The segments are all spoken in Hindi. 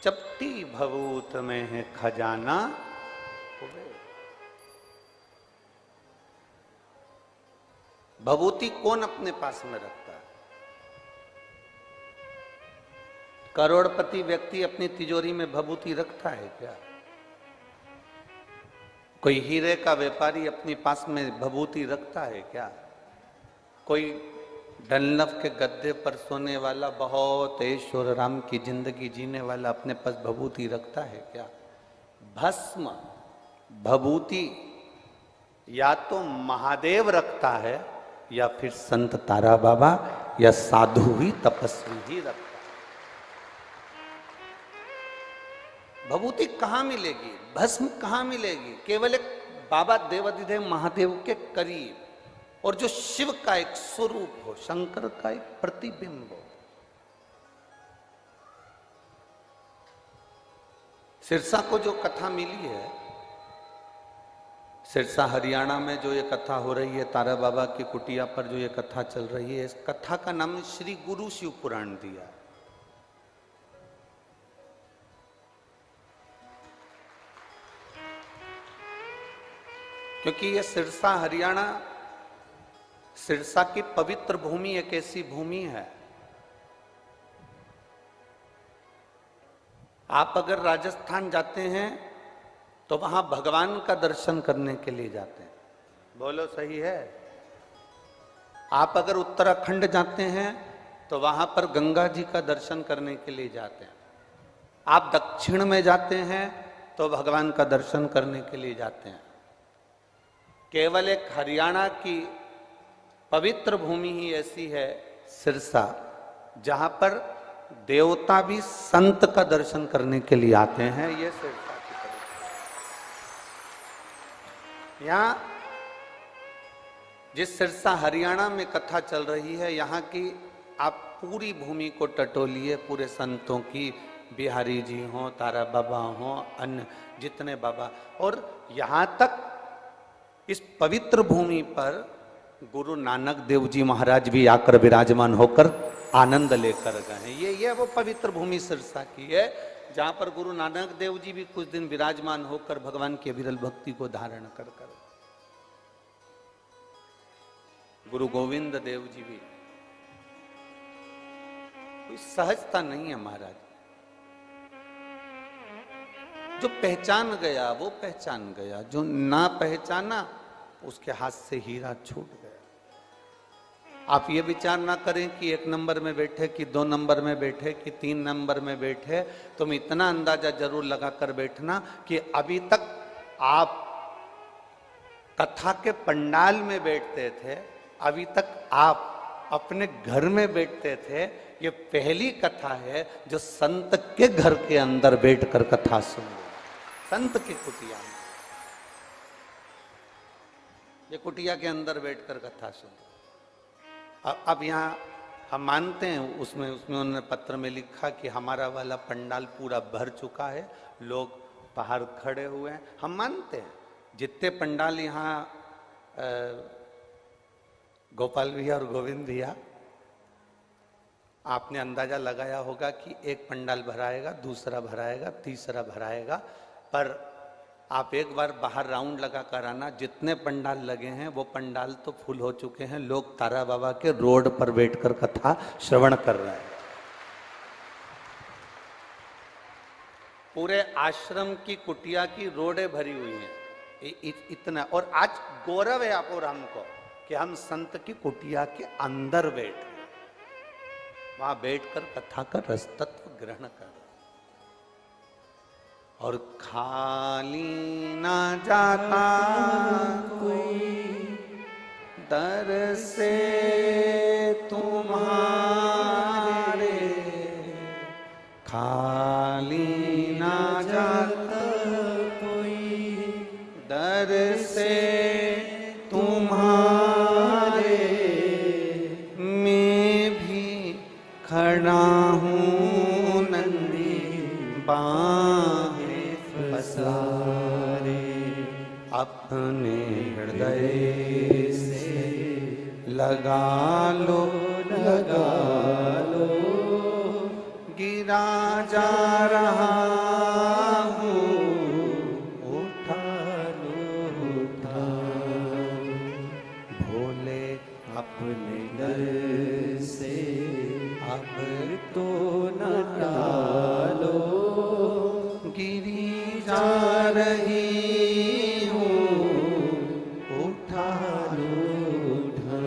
चपटी भभूत में है खजाना। भभूति कौन अपने पास में रखता है? करोड़पति व्यक्ति अपनी तिजोरी में भभूति रखता है क्या? कोई हीरे का व्यापारी अपने पास में भभूति रखता है क्या? कोई डनलफ के गद्दे पर सोने वाला बहुत ऐश्वर्य राम की जिंदगी जीने वाला अपने पास भभूति रखता है क्या? भस्म भभूति या तो महादेव रखता है या फिर संत तारा बाबा या साधु ही तपस्वी ही रखता है। भभूति कहाँ मिलेगी? भस्म कहाँ मिलेगी? केवल एक बाबा देवाधिदेव महादेव के करीब, और जो शिव का एक स्वरूप हो, शंकर का एक प्रतिबिंब हो। सिरसा को जो कथा मिली है, सिरसा हरियाणा में जो ये कथा हो रही है, तारा बाबा की कुटिया पर जो ये कथा चल रही है, इस कथा का नाम श्री गुरु शिव पुराण दिया है। क्योंकि ये सिरसा हरियाणा, सिरसा की पवित्र भूमि एक ऐसी भूमि है, आप अगर राजस्थान जाते हैं तो वहां भगवान का दर्शन करने के लिए जाते हैं। बोलो सही है? आप अगर उत्तराखंड जाते हैं तो वहां पर गंगा जी का दर्शन करने के लिए जाते हैं। आप दक्षिण में जाते हैं तो भगवान का दर्शन करने के लिए जाते हैं। केवल एक हरियाणा की पवित्र भूमि ही ऐसी है सिरसा, जहां पर देवता भी संत का दर्शन करने के लिए आते हैं। ये सिरसा की पवित्र। यहाँ जिस सिरसा हरियाणा में कथा चल रही है, यहाँ की आप पूरी भूमि को टटोलिए, पूरे संतों की, बिहारी जी हों, तारा बाबा हों, अन्य जितने बाबा, और यहाँ तक इस पवित्र भूमि पर गुरु नानक देव जी महाराज भी आकर विराजमान होकर आनंद लेकर गए हैं। ये वो पवित्र भूमि सिरसा की है, जहां पर गुरु नानक देव जी भी कुछ दिन विराजमान होकर भगवान की विरल भक्ति को धारण कर गुरु गोविंद देव जी भी। कोई सहजता नहीं है महाराज। जो पहचान गया वो पहचान गया, जो ना पहचाना उसके हाथ से हीरा छूट गया। आप ये विचार ना करें कि 1 नंबर में बैठे, कि 2 नंबर में बैठे, कि 3 नंबर में बैठे। तुम इतना अंदाजा जरूर लगाकर बैठना कि अभी तक आप कथा के पंडाल में बैठते थे, अभी तक आप अपने घर में बैठते थे। ये पहली कथा है जो संत के घर के अंदर बैठकर कथा सुन रहे, संत की कुटिया में। ये कुटिया के अंदर बैठकर कथा सुन। अब यहाँ हम मानते हैं, उसमें उन्होंने पत्र में लिखा कि हमारा वाला पंडाल पूरा भर चुका है, लोग बाहर खड़े हुए हैं। हम मानते हैं जितने पंडाल यहाँ गोपाल भैया और गोविंद भैया, आपने अंदाजा लगाया होगा कि एक पंडाल भराएगा, दूसरा भराएगा, तीसरा भराएगा। पर आप एक बार बाहर राउंड लगा कर आना, जितने पंडाल लगे हैं वो पंडाल तो फुल हो चुके हैं। लोग तारा बाबा के रोड पर बैठकर कथा श्रवण कर रहे हैं। पूरे आश्रम की कुटिया की रोडें भरी हुई हैं, इतना। और आज गौरव है आप और हमको कि हम संत की कुटिया के अंदर बैठ, वहां बैठकर कथा का रस तत्व ग्रहण कर, और खाली ना जाता कोई दर से तुम्हारे, खाली ना जाता कोई दर से तुम्हारे, मैं भी खड़ा हूँ नंदी बाहें पसारे, अपने हृदय से लगा लो, लगा लो, गिरा राजा रहा हूँ, उठा लो उठा, भोले अपने दर से अब तो न टालो, गिरी जा रही हूँ, उठा लो उठा।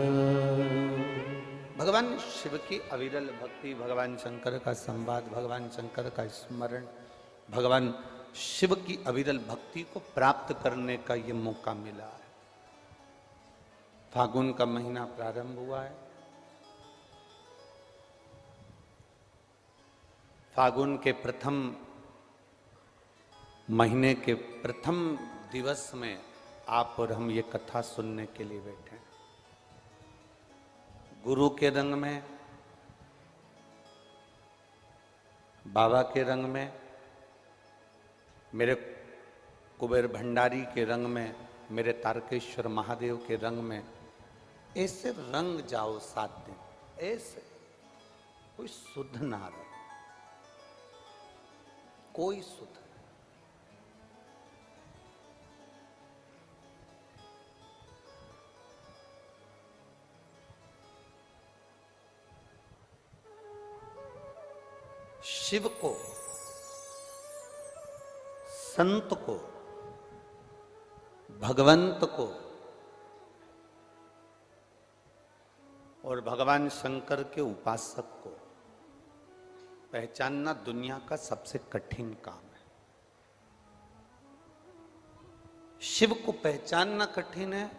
भगवान शिव की अविरल भक्ति, भगवान शंकर का संवाद, भगवान शंकर का स्मरण, भगवान शिव की अविरल भक्ति को प्राप्त करने का ये मौका मिला है। फागुन का महीना प्रारंभ हुआ है। फागुन के प्रथम महीने के प्रथम दिवस में आप और हम ये कथा सुनने के लिए बैठे हैं। गुरु के रंग में, बाबा के रंग में, मेरे कुबेर भंडारी के रंग में, मेरे तारकेश्वर महादेव के रंग में, ऐसे रंग जाओ 7 दिन, ऐसे कोई शुद्ध ना रहे, कोई शुद्ध। शिव को, संत को, भगवंत को और भगवान शंकर के उपासक को पहचानना दुनिया का सबसे कठिन काम है। शिव को पहचानना कठिन है,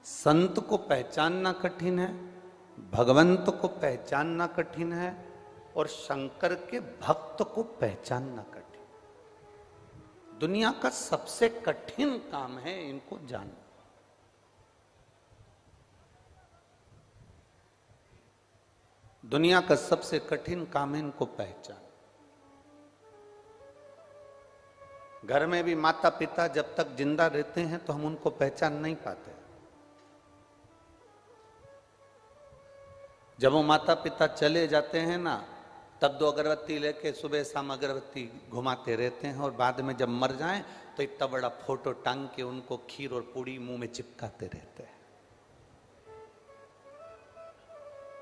संत को पहचानना कठिन है, भगवंत को पहचानना कठिन है और शंकर के भक्त को पहचानना कठिन। दुनिया का सबसे कठिन काम है इनको जानना। दुनिया का सबसे कठिन काम है इनको पहचान। घर में भी माता पिता जब तक जिंदा रहते हैं तो हम उनको पहचान नहीं पाते। जब वो माता पिता चले जाते हैं ना, तब 2 अगरबत्ती लेके सुबह शाम अगरबत्ती घुमाते रहते हैं और बाद में जब मर जाएं तो इतना बड़ा फोटो टांग के उनको खीर और पूड़ी मुंह में चिपकाते रहते हैं।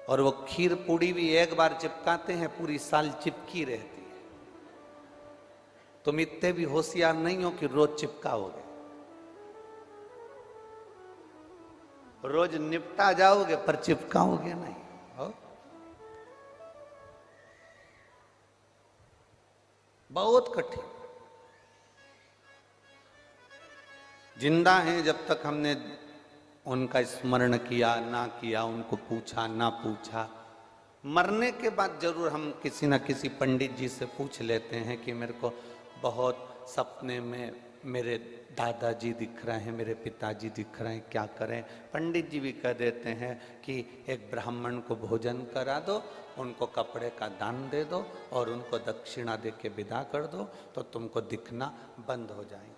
और वो खीर पूड़ी भी एक बार चिपकाते हैं, पूरी साल चिपकी रहती है। तुम इतने भी होशियार नहीं हो कि रोज चिपकाओगे, रोज निपटा जाओगे पर चिपकाओगे नहीं। हो? बहुत कठिन। जिंदा हैं जब तक हमने उनका स्मरण किया ना किया, उनको पूछा ना पूछा, मरने के बाद जरूर हम किसी न किसी पंडित जी से पूछ लेते हैं कि मेरे को बहुत सपने में मेरे दादाजी दिख रहे हैं, मेरे पिताजी दिख रहे हैं, क्या करें। पंडित जी भी कह देते हैं कि एक ब्राह्मण को भोजन करा दो, उनको कपड़े का दान दे दो और उनको दक्षिणा दे के विदा कर दो तो तुमको दिखना बंद हो जाएंगे।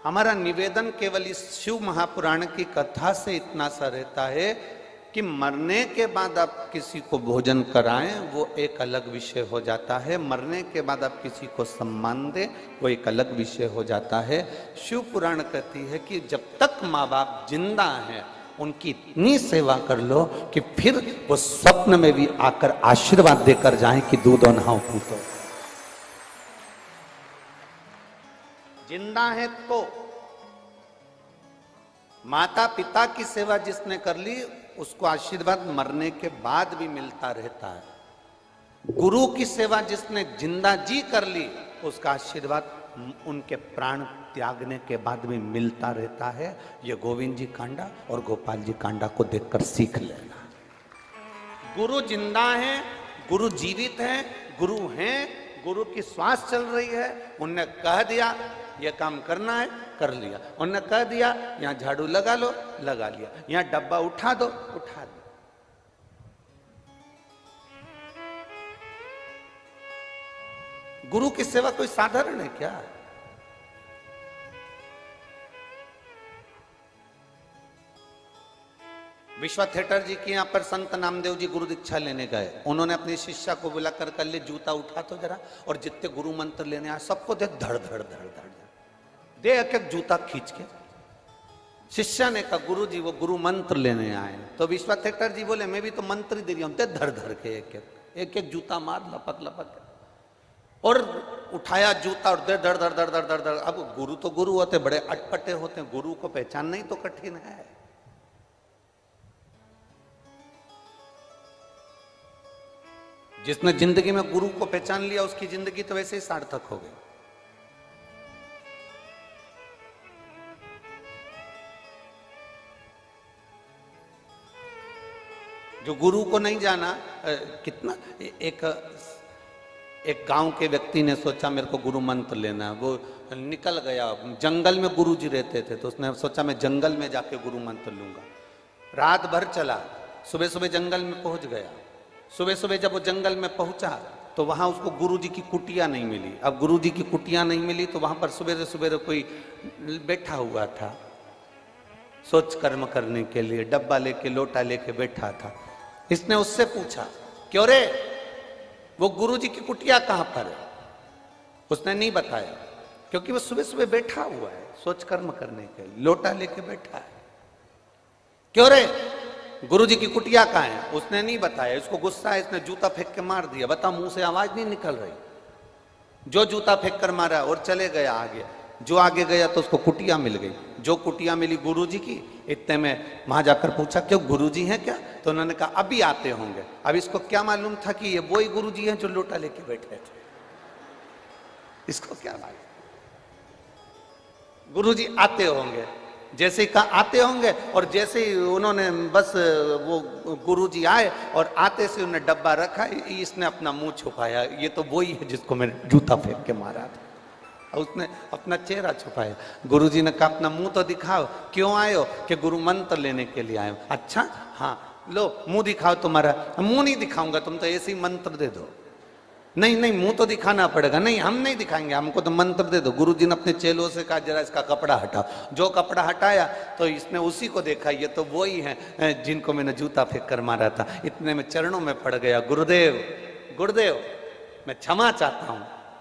हमारा निवेदन केवल इस शिव महापुराण की कथा से इतना सा रहता है कि मरने के बाद आप किसी को भोजन कराएं वो एक अलग विषय हो जाता है, मरने के बाद आप किसी को सम्मान दें वो एक अलग विषय हो जाता है। शिव पुराण कहती है कि जब तक माँ बाप जिंदा हैं उनकी इतनी सेवा कर लो कि फिर वो स्वप्न में भी आकर आशीर्वाद देकर जाएं कि दूधो नहाओ पूतो। जिंदा है तो माता पिता की सेवा जिसने कर ली उसको आशीर्वाद मरने के बाद भी मिलता रहता है। गुरु की सेवा जिसने जिंदा जी कर ली उसका आशीर्वाद उनके प्राण त्यागने के बाद भी मिलता रहता है। ये गोविंद जी कांडा और गोपाल जी कांडा को देखकर सीख लेना। गुरु जिंदा है, गुरु जीवित है, गुरु हैं, गुरु की श्वास चल रही है। उनने कह दिया ये काम करना है, कर लिया। उनने कह दिया यहाँ झाड़ू लगा लो, लगा लिया। यहाँ डब्बा उठा दो, उठा दो। गुरु की सेवा कोई साधारण है क्या? विश्वा थिएटर जी के यहाँ पर संत नामदेव जी गुरु दीक्षा लेने गए। उन्होंने अपनी शिष्या को बुलाकर कर ले जूता उठा तो जरा, और जितने गुरु मंत्र लेने आए सबको देख धड़ धड़ धड़ धड़ दे एक एक जूता खींच के। शिष्या ने कहा गुरु जी वो गुरु मंत्र लेने आए। तो विश्वा थिएटर जी बोले मैं भी तो मंत्र ही दे रही हूँ, दे धड़ धड़ के एक एक जूता मार लपक लपक के। और उठाया जूता और दे धड़ धड़ धड़ धड़ धड़ धड़। अब गुरु तो गुरु होते, बड़े अटपटे होते हैं, गुरु को पहचानना ही तो कठिन है। जिसने जिंदगी में गुरु को पहचान लिया उसकी जिंदगी तो वैसे ही सार्थक हो गई। जो गुरु को नहीं जाना, कितना एक गांव के व्यक्ति ने सोचा मेरे को गुरु मंत्र लेना है। वो निकल गया, जंगल में गुरु जी रहते थे, तो उसने सोचा मैं जंगल में जाके गुरु मंत्र लूंगा। रात भर चला, सुबह सुबह जंगल में पहुंच गया। सुबह सुबह जब वो जंगल में पहुंचा तो वहां उसको गुरु जी की कुटिया नहीं मिली। अब गुरु जी की कुटिया नहीं मिली तो वहां पर सुबह सुबह कोई बैठा हुआ था सोच कर्म करने के लिए, डब्बा लेके लोटा लेके बैठा था। इसने उससे पूछा क्यों रे वो गुरु जी की कुटिया कहां पर है? उसने नहीं बताया, क्योंकि वो सुबह सुबह बैठा हुआ है सोच कर्म करने के लिए, लोटा लेके बैठा है। क्यों रे गुरु जी की कुटिया कहां है? उसने नहीं बताया। इसको गुस्सा है, इसने जूता फेंक के मार दिया। बता मुंह से आवाज नहीं निकल रही। जो जूता फेंक कर मारा और चले गया आगे। जो आगे गया तो उसको कुटिया मिल गई। जो कुटिया मिली गुरु जी की, इतने में वहां जाकर पूछा क्यों गुरु जी हैं क्या? तो उन्होंने कहा अभी आते होंगे। अब इसको क्या मालूम था कि ये वही गुरु जी हैं जो लोटा लेके बैठे थे। इसको क्या मालूम गुरु जी आते होंगे। जैसे ही कहा आते होंगे, और जैसे ही उन्होंने बस वो गुरुजी आए और आते से उन्हें डब्बा रखा, इसने अपना मुंह छुपाया। ये तो वही है जिसको मैंने जूता फेंक के मारा था। उसने अपना चेहरा छुपाया। गुरुजी ने कहा अपना मुंह तो दिखाओ, क्यों आए हो? कि गुरु मंत्र लेने के लिए आए हो। अच्छा हाँ लो मुंह दिखाओ तुम्हारा। मुंह नहीं दिखाऊंगा, तुम तो ऐसे ही मंत्र दे दो। नहीं नहीं मुंह तो दिखाना पड़ेगा। नहीं हम नहीं दिखाएंगे, हमको तो मंत्र दे दो। गुरुजी ने अपने चेलों से कहा जरा इसका कपड़ा हटाओ। जो कपड़ा हटाया तो इसने उसी को देखा, ये तो वही है जिनको मैंने जूता फेंक कर मारा था। इतने में चरणों में पड़ गया, गुरुदेव गुरुदेव मैं क्षमा चाहता हूं,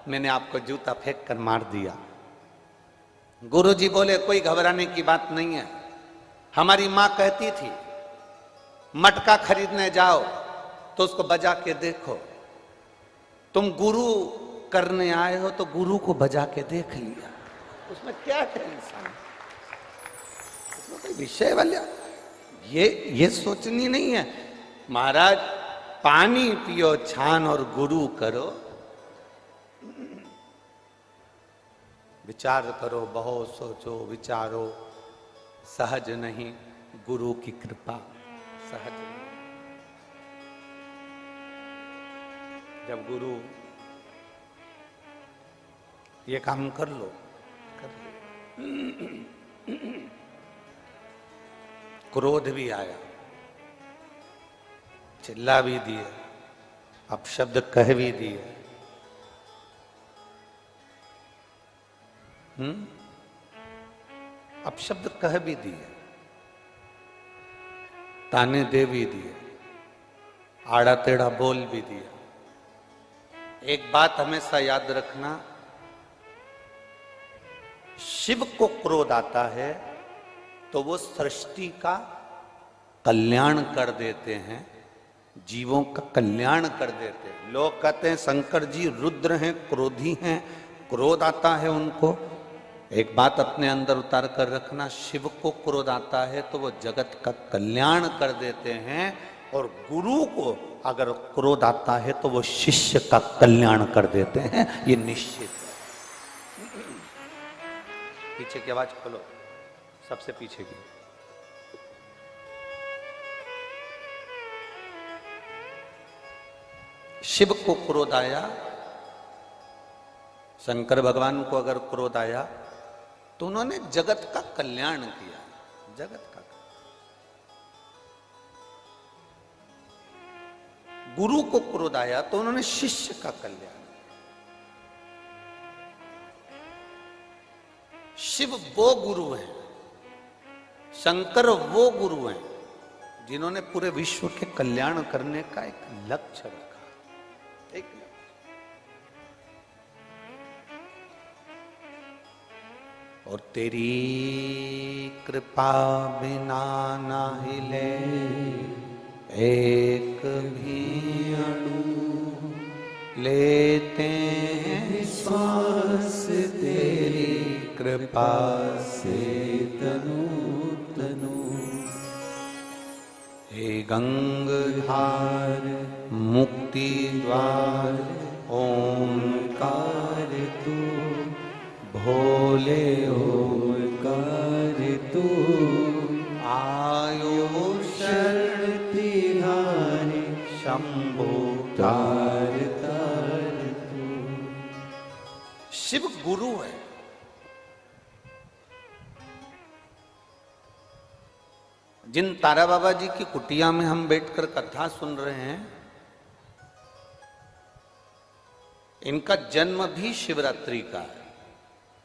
मैंने आपको जूता फेंक कर मार दिया। गुरुजी बोले कोई घबराने की बात नहीं है। हमारी माँ कहती थी मटका खरीदने जाओ तो उसको बजा के देखो। तुम गुरु करने आए हो तो गुरु को बजा के देख लिया। उसमें क्या है इंसान, उसमें कोई विषय वाला ये सोचनी नहीं है। महाराज पानी पियो छान और गुरु करो। विचार करो बहुत सोचो विचारो, सहज नहीं गुरु की कृपा सहज नहीं। जब गुरु ये काम कर लो, कर लो। क्रोध भी आया, चिल्ला भी दिए, अपशब्द कह भी दिए। अपशब्द कह भी दिए, ताने दे भी दिए, आड़ा टेढ़ा बोल भी दिया। एक बात हमेशा याद रखना, शिव को क्रोध आता है तो वो सृष्टि का कल्याण कर देते हैं, जीवों का कल्याण कर देते हैं। लोग कहते हैं शंकर जी रुद्र हैं, क्रोधी हैं, क्रोध आता है उनको। एक बात अपने अंदर उतार कर रखना, शिव को क्रोध आता है तो वो जगत का कल्याण कर देते हैं, और गुरु को अगर क्रोध आता है तो वो शिष्य का कल्याण कर देते हैं, ये निश्चित है। पीछे की आवाज खोलो, सबसे पीछे की। शिव को क्रोध आया, शंकर भगवान को अगर क्रोध आया तो उन्होंने जगत का कल्याण किया, जगत का। गुरु को क्रोध आया तो उन्होंने शिष्य का कल्याण। शिव वो गुरु हैं, शंकर वो गुरु हैं जिन्होंने पूरे विश्व के कल्याण करने का एक लक्ष्य रखा, एक लक्ष्य। और तेरी कृपा बिना ना हिले एक भी अणु, लेते हैं श्वास तेरी कृपा से तनु तनु। हे गंगाधार मुक्ति द्वार ओंकार तू, भोले ओंकार तू, आयो शरण तिहारी शंभो तार तार तू। शिव गुरु है। जिन तारा बाबा जी की कुटिया में हम बैठकर कथा सुन रहे हैं, इनका जन्म भी शिवरात्रि का है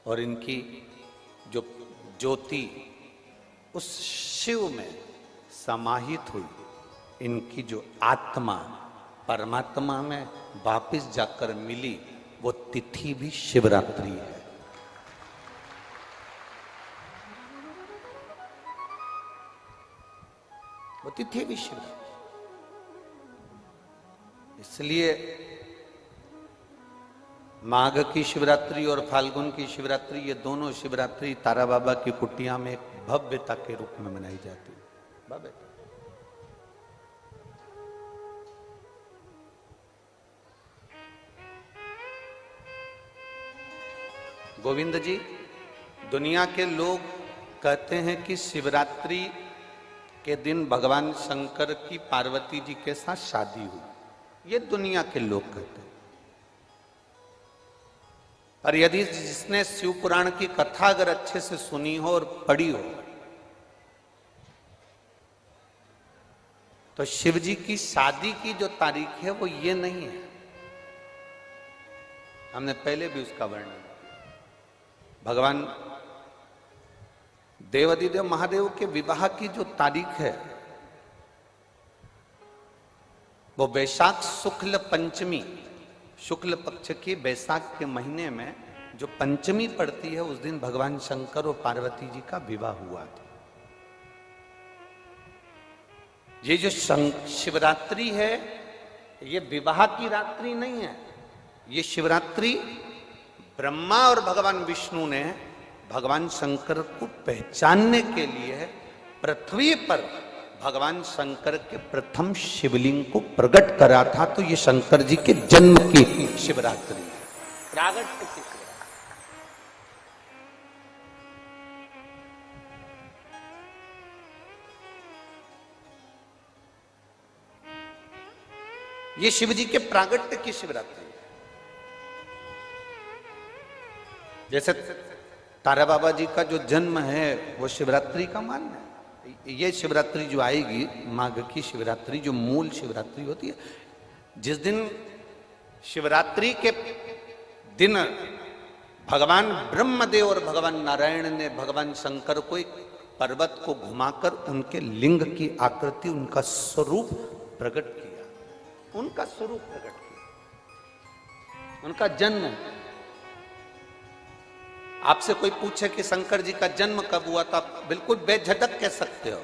और इनकी जो ज्योति उस शिव में समाहित हुई, इनकी जो आत्मा परमात्मा में वापस जाकर मिली, वो तिथि भी शिवरात्रि है। वो तिथि भी शिवरात्रि। इसलिए माघ की शिवरात्रि और फाल्गुन की शिवरात्रि, ये दोनों शिवरात्रि तारा बाबा की कुटिया में एक भव्यता के रूप में मनाई जाती है। भव्यता। गोविंद जी, दुनिया के लोग कहते हैं कि शिवरात्रि के दिन भगवान शंकर की पार्वती जी के साथ शादी हुई। ये दुनिया के लोग कहते हैं। पर यदि जिसने शिव पुराण की कथा अगर अच्छे से सुनी हो और पढ़ी हो, तो शिव जी की शादी की जो तारीख है वो ये नहीं है। हमने पहले भी उसका वर्णन किया। भगवान देवाधिदेव महादेव के विवाह की जो तारीख है वो वैशाख शुक्ल पंचमी, शुक्ल पक्ष की वैशाख के महीने में जो पंचमी पड़ती है, उस दिन भगवान शंकर और पार्वती जी का विवाह हुआ था। ये जो शिवरात्रि है, ये विवाह की रात्रि नहीं है। ये शिवरात्रि ब्रह्मा और भगवान विष्णु ने भगवान शंकर को पहचानने के लिए पृथ्वी पर भगवान शंकर के प्रथम शिवलिंग को प्रकट करा था। तो ये शंकर जी के जन्म की शिवरात्रि है, प्रागट्य की शिवरात्रि। ये शिव जी के प्रागट्य की शिवरात्रि है। जैसे तारा बाबा जी का जो जन्म है वो शिवरात्रि का मान है। ये शिवरात्रि जो आएगी, माघ की शिवरात्रि, जो मूल शिवरात्रि होती है, जिस दिन शिवरात्रि के दिन भगवान ब्रह्मदेव और भगवान नारायण ने भगवान शंकर को एक पर्वत को घुमाकर उनके लिंग की आकृति, उनका स्वरूप प्रकट किया। उनका स्वरूप प्रकट किया, उनका जन्म। आपसे कोई पूछे कि शंकर जी का जन्म कब हुआ, तो आप बिल्कुल बेझिझक कह सकते हो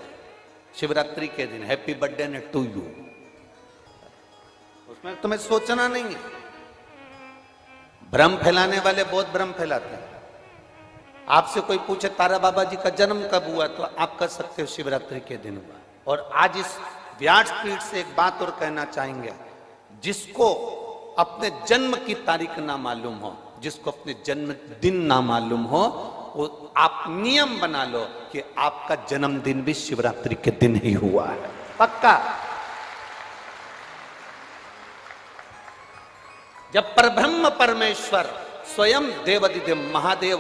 शिवरात्रि के दिन, हैप्पी बर्थडे ने टू यू। उसमें तुम्हें सोचना नहीं है। भ्रम फैलाने वाले बहुत भ्रम फैलाते हैं। आपसे कोई पूछे तारा बाबा जी का जन्म कब हुआ, तो आप कह सकते हो शिवरात्रि के दिन हुआ। और आज इस व्यासपीठ से एक बात और कहना चाहेंगे, जिसको अपने जन्म की तारीख ना मालूम हो, जिसको अपने जन्म दिन ना मालूम हो, वो आप नियम बना लो कि आपका जन्मदिन भी शिवरात्रि के दिन ही हुआ है, पक्का। जब परब्रह्म परमेश्वर स्वयं देवाधिदेव महादेव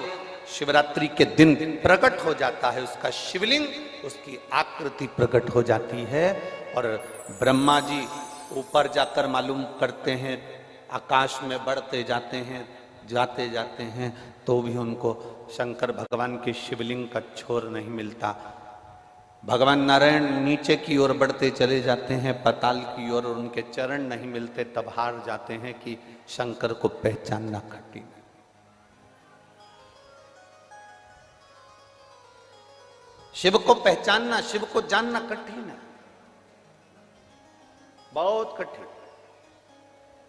शिवरात्रि के दिन प्रकट हो जाता है, उसका शिवलिंग, उसकी आकृति प्रकट हो जाती है। और ब्रह्मा जी ऊपर जाकर मालूम करते हैं, आकाश में बढ़ते जाते हैं, जाते जाते हैं, तो भी उनको शंकर भगवान के शिवलिंग का छोर नहीं मिलता। भगवान नारायण नीचे की ओर बढ़ते चले जाते हैं पाताल की ओर, और उनके चरण नहीं मिलते, तब हार जाते हैं कि शंकर को पहचानना कठिन है। शिव को पहचानना, शिव को जानना कठिन है, बहुत कठिन।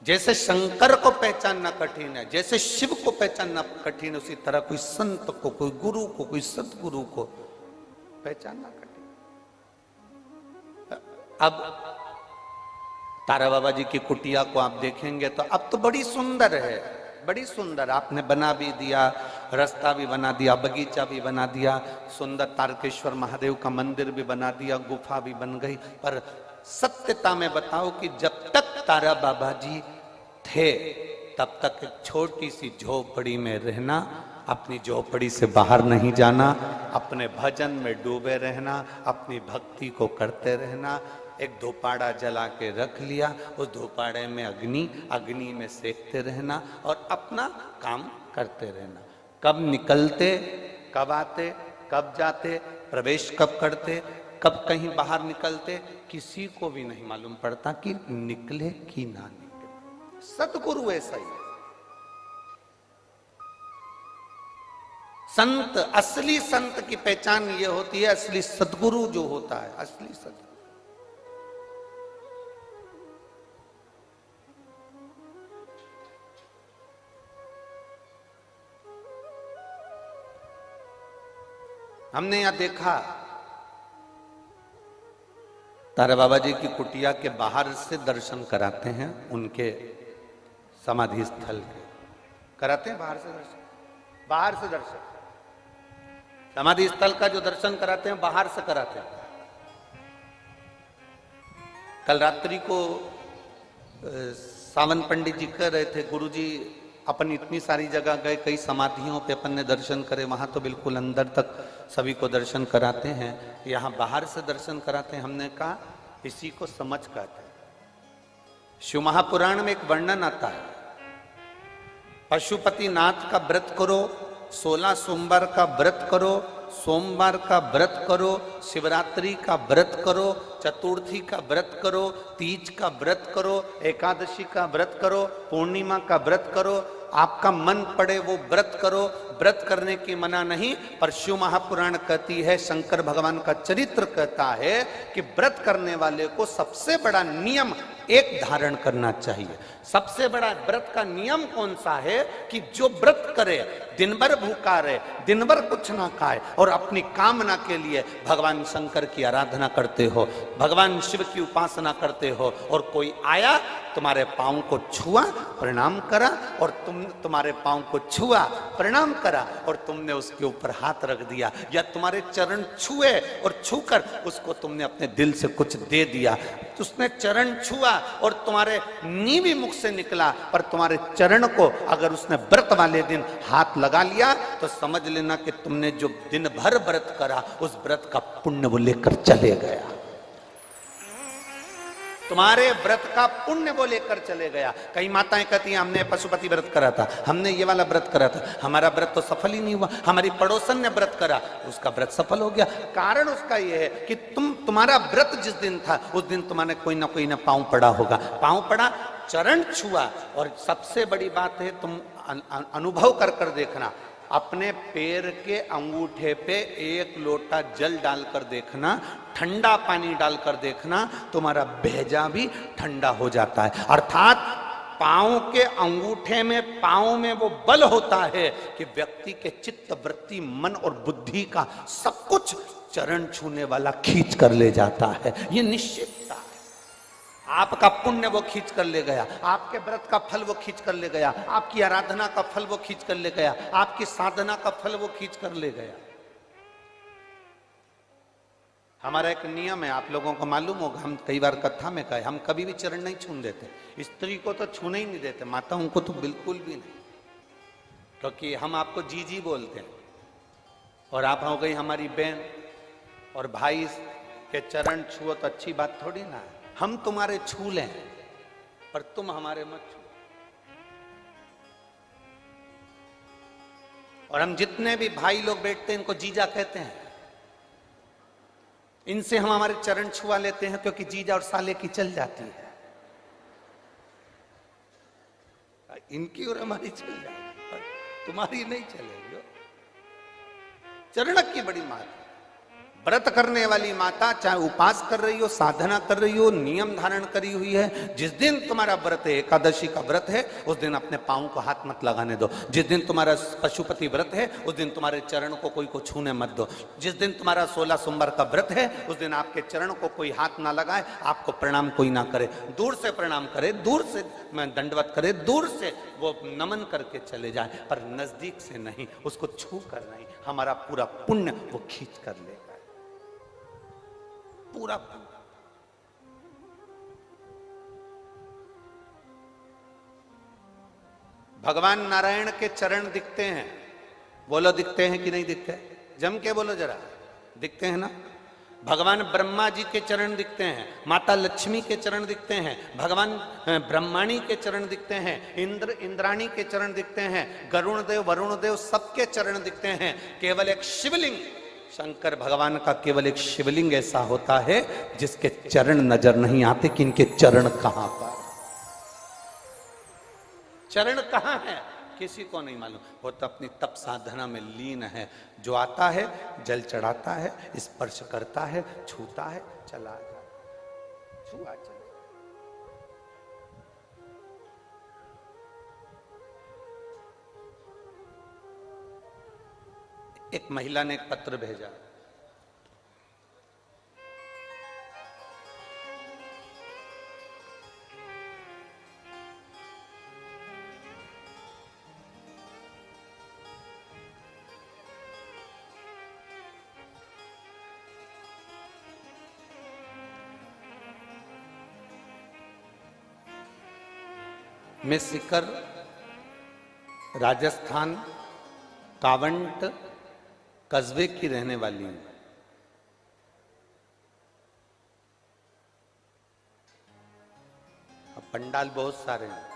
जैसे शंकर को पहचानना कठिन है, जैसे शिव को पहचानना कठिन है, उसी तरह कोई संत को, कोई गुरु को, कोई सतगुरु को पहचानना कठिन। अब तारा बाबा जी की कुटिया को आप देखेंगे तो अब तो बड़ी सुंदर है, बड़ी सुंदर। आपने बना भी दिया, रास्ता भी बना दिया, बगीचा भी बना दिया, सुंदर तारकेश्वर महादेव का मंदिर भी बना दिया, गुफा भी बन गई। पर सत्यता में बताओ कि जब तक तारा बाबा जी थे तब तक एक छोटी सी झोपड़ी में रहना, अपनी झोपड़ी से बाहर नहीं जाना, अपने भजन में डूबे रहना, अपनी भक्ति को करते रहना। एक धूपाड़ा जला के रख लिया, उस धूपाड़े में अग्नि में सेकते रहना और अपना काम करते रहना। कब निकलते, कब आते, कब जाते, प्रवेश कब करते, कब कहीं बाहर निकलते, किसी को भी नहीं मालूम पड़ता कि निकले कि ना निकले। सतगुरु ऐसा ही है। संत, असली संत की पहचान ये होती है, असली सतगुरु जो होता है, असली सतगुरु। हमने यहां देखा तारा बाबा जी की कुटिया के बाहर से दर्शन कराते हैं, उनके समाधि स्थल के कराते हैं, बाहर से दर्शन, बाहर से दर्शन, समाधि स्थल का जो दर्शन कराते हैं बाहर से कराते हैं। कल रात्रि को सावन पंडित जी कह रहे थे, गुरुजी अपन इतनी सारी जगह गए, कई समाधियों पे अपन ने दर्शन करे, वहां तो बिल्कुल अंदर तक सभी को दर्शन कराते हैं, यहाँ बाहर से दर्शन कराते हैं। हमने कहा इसी को समझ कहते हैं। शिव महापुराण में एक वर्णन आता है, पशुपति नाथ का व्रत करो, 16 सोमवार का व्रत करो, सोमवार का व्रत करो, शिवरात्रि का व्रत करो, चतुर्थी का व्रत करो, तीज का व्रत करो, एकादशी का व्रत करो, पूर्णिमा का व्रत करो, आपका मन पड़े वो व्रत करो। व्रत करने की मना नहीं, पर शिव महापुराण कहती है, शंकर भगवान का चरित्र कहता है कि व्रत करने वाले को सबसे बड़ा नियम एक धारण करना चाहिए। सबसे बड़ा व्रत का नियम कौन सा है कि जो व्रत करे, दिन भर भूखा रहे, दिन भर कुछ ना खाए और अपनी कामना के लिए भगवान शंकर की आराधना करते हो, भगवान शिव की उपासना करते हो, और कोई आया तुम्हारे पांव को छुआ, प्रणाम करा, और तुम्हारे पांव को छुआ, प्रणाम करा, और तुमने उसके ऊपर हाथ रख दिया, या तुम्हारे चरण छुए और छूकर उसको तुमने अपने दिल से कुछ दे दिया, उसने चरण छुआ और तुम्हारे नीवी मुख से निकला, पर तुम्हारे चरण को अगर उसने व्रत वाले दिन हाथ लगा लिया तो समझ लेना कि तुमने जो दिन भर व्रत करा उस व्रत का पुण्य वो लेकर चले गया, तुम्हारे व्रत का पुण्य वो लेकर चले गया। कई माताएं कहती हैं हमने पशुपति व्रत करा था, हमने ये वाला व्रत करा था, हमारा व्रत तो सफल ही नहीं हुआ, हमारी पड़ोसन ने व्रत करा, उसका व्रत सफल हो गया। कारण उसका ये है कि तुम्हारा व्रत जिस दिन था उस दिन तुम्हारे कोई ना पांव पड़ा होगा, पांव पड़ा, चरण छुआ, और सबसे बड़ी बात है तुम अनुभव कर कर देखना, अपने पैर के अंगूठे पे एक लोटा जल डालकर देखना, ठंडा पानी डालकर देखना, तुम्हारा भेजा भी ठंडा हो जाता है। अर्थात पांव के अंगूठे में, पांव में वो बल होता है कि व्यक्ति के चित्त, वृत्ति, मन और बुद्धि का सब कुछ चरण छूने वाला खींच कर ले जाता है। ये निश्चितता है। आपका पुण्य वो खींच कर ले गया, आपके व्रत का फल वो खींच कर ले गया, आपकी आराधना का फल वो खींच कर ले गया, आपकी साधना का फल वो खींच कर ले गया। हमारा एक नियम है, आप लोगों को मालूम होगा, हम कई बार कथा में कहे, हम कभी भी चरण नहीं छूने देते। स्त्री को तो छूने ही नहीं देते, माताओं को तो बिल्कुल भी नहीं, क्योंकि हम आपको जीजी बोलते हैं और आप हो गई हमारी बहन, और भाई के चरण छुओ तो अच्छी बात थोड़ी ना है। हम तुम्हारे छू लें पर तुम हमारे मत छू। और हम जितने भी भाई लोग बैठते हैं इनको जीजा कहते हैं, इनसे हम हमारे चरण छुआ लेते हैं क्योंकि जीजा और साले की चल जाती है, इनकी और हमारी चल जाएगी, तुम्हारी नहीं चलेगी। चरण की बड़ी माता, व्रत करने वाली माता, चाहे उपास कर रही हो, साधना कर रही हो, नियम धारण करी हुई है, जिस दिन तुम्हारा व्रत है, एकादशी का व्रत है, उस दिन अपने पांव को हाथ मत लगाने दो। जिस दिन तुम्हारा पशुपति व्रत है, उस दिन तुम्हारे चरण को कोई को छूने मत दो। जिस दिन तुम्हारा 16 सोमवार का व्रत है, उस दिन आपके चरण को कोई हाथ ना लगाए, आपको प्रणाम कोई ना करे, दूर से प्रणाम करे, दूर से दंडवत करे, दूर से वो नमन करके चले जाए, पर नजदीक से नहीं, उसको छू कर नहीं। हमारा पूरा पुण्य वो खींच कर लेगा, पूरा। भगवान नारायण के चरण दिखते हैं, बोलो दिखते हैं कि नहीं दिखते? जम के बोलो जरा, दिखते हैं ना? भगवान ब्रह्मा जी के चरण दिखते हैं, माता लक्ष्मी के चरण दिखते हैं, भगवान ब्रह्माणी के चरण दिखते हैं, इंद्राणी के चरण दिखते हैं, गरुण देव, वरुण देव, सबके चरण दिखते हैं। केवल एक शिवलिंग, शंकर भगवान का केवल एक शिवलिंग ऐसा होता है जिसके चरण नजर नहीं आते कि इनके चरण कहां पर, चरण कहां है किसी को नहीं मालूम। वो तो अपनी तप साधना में लीन है। जो आता है जल चढ़ाता है, स्पर्श करता है, छूता है, चला जाता, छुआ चला। एक महिला ने एक पत्र भेजा, मैं सीकर राजस्थान कावंट कस्बे की रहने वाली हूं। अब पंडाल बहुत सारे हैं,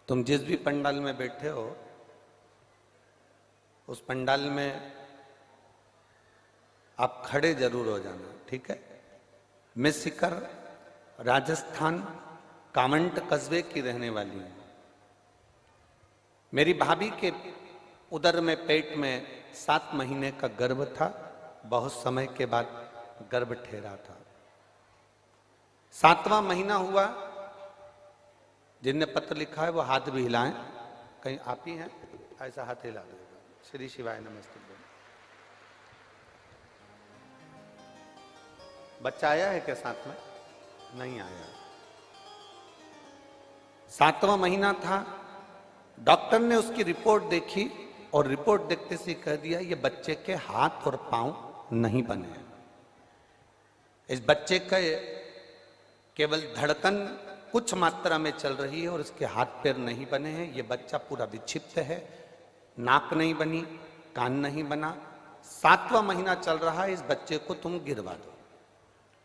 तुम जिस भी पंडाल में बैठे हो उस पंडाल में आप खड़े जरूर हो जाना, ठीक है? मैं सीकर राजस्थान कावंट कस्बे की रहने वाली हूं। मेरी भाभी के उदर में, पेट में 7 महीने का गर्भ था। बहुत समय के बाद गर्भ ठहरा था। 7वां महीना हुआ। जिनने पत्र लिखा है वो हाथ भी हिलाएं, कहीं आप ही हैं, ऐसा हाथ हिला देगा। श्री शिवाय नमस्ते। बच्चा आया है क्या साथ में? नहीं आया। 7वां महीना था। डॉक्टर ने उसकी रिपोर्ट देखी और रिपोर्ट देखते से कह दिया ये बच्चे के हाथ और पांव नहीं बने हैं। इस बच्चे का केवल धड़कन कुछ मात्रा में चल रही है और इसके हाथ पैर नहीं बने हैं। ये बच्चा पूरा विक्षिप्त है, नाक नहीं बनी, कान नहीं बना। 7वां महीना चल रहा है। इस बच्चे को तुम गिरवा दो,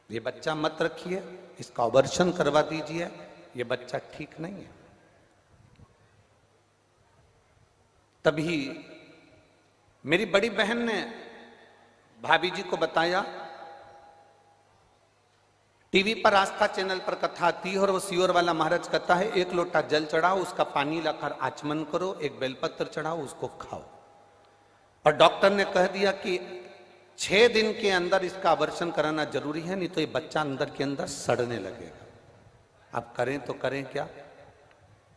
ये बच्चा मत रखिए, इसका ऑपरेशन करवा दीजिए, ये बच्चा ठीक नहीं है। तभी मेरी बड़ी बहन ने भाभी जी को बताया। टीवी पर आस्था चैनल पर कथा आती है और वो सियोर वाला महाराज कहता है 1 लोटा जल चढ़ाओ, उसका पानी लाकर आचमन करो, 1 बेलपत्र चढ़ाओ, उसको खाओ। और डॉक्टर ने कह दिया कि 6 दिन के अंदर इसका ऑपरेशन कराना जरूरी है, नहीं तो ये बच्चा अंदर के अंदर सड़ने लगेगा। अब करें तो करें क्या?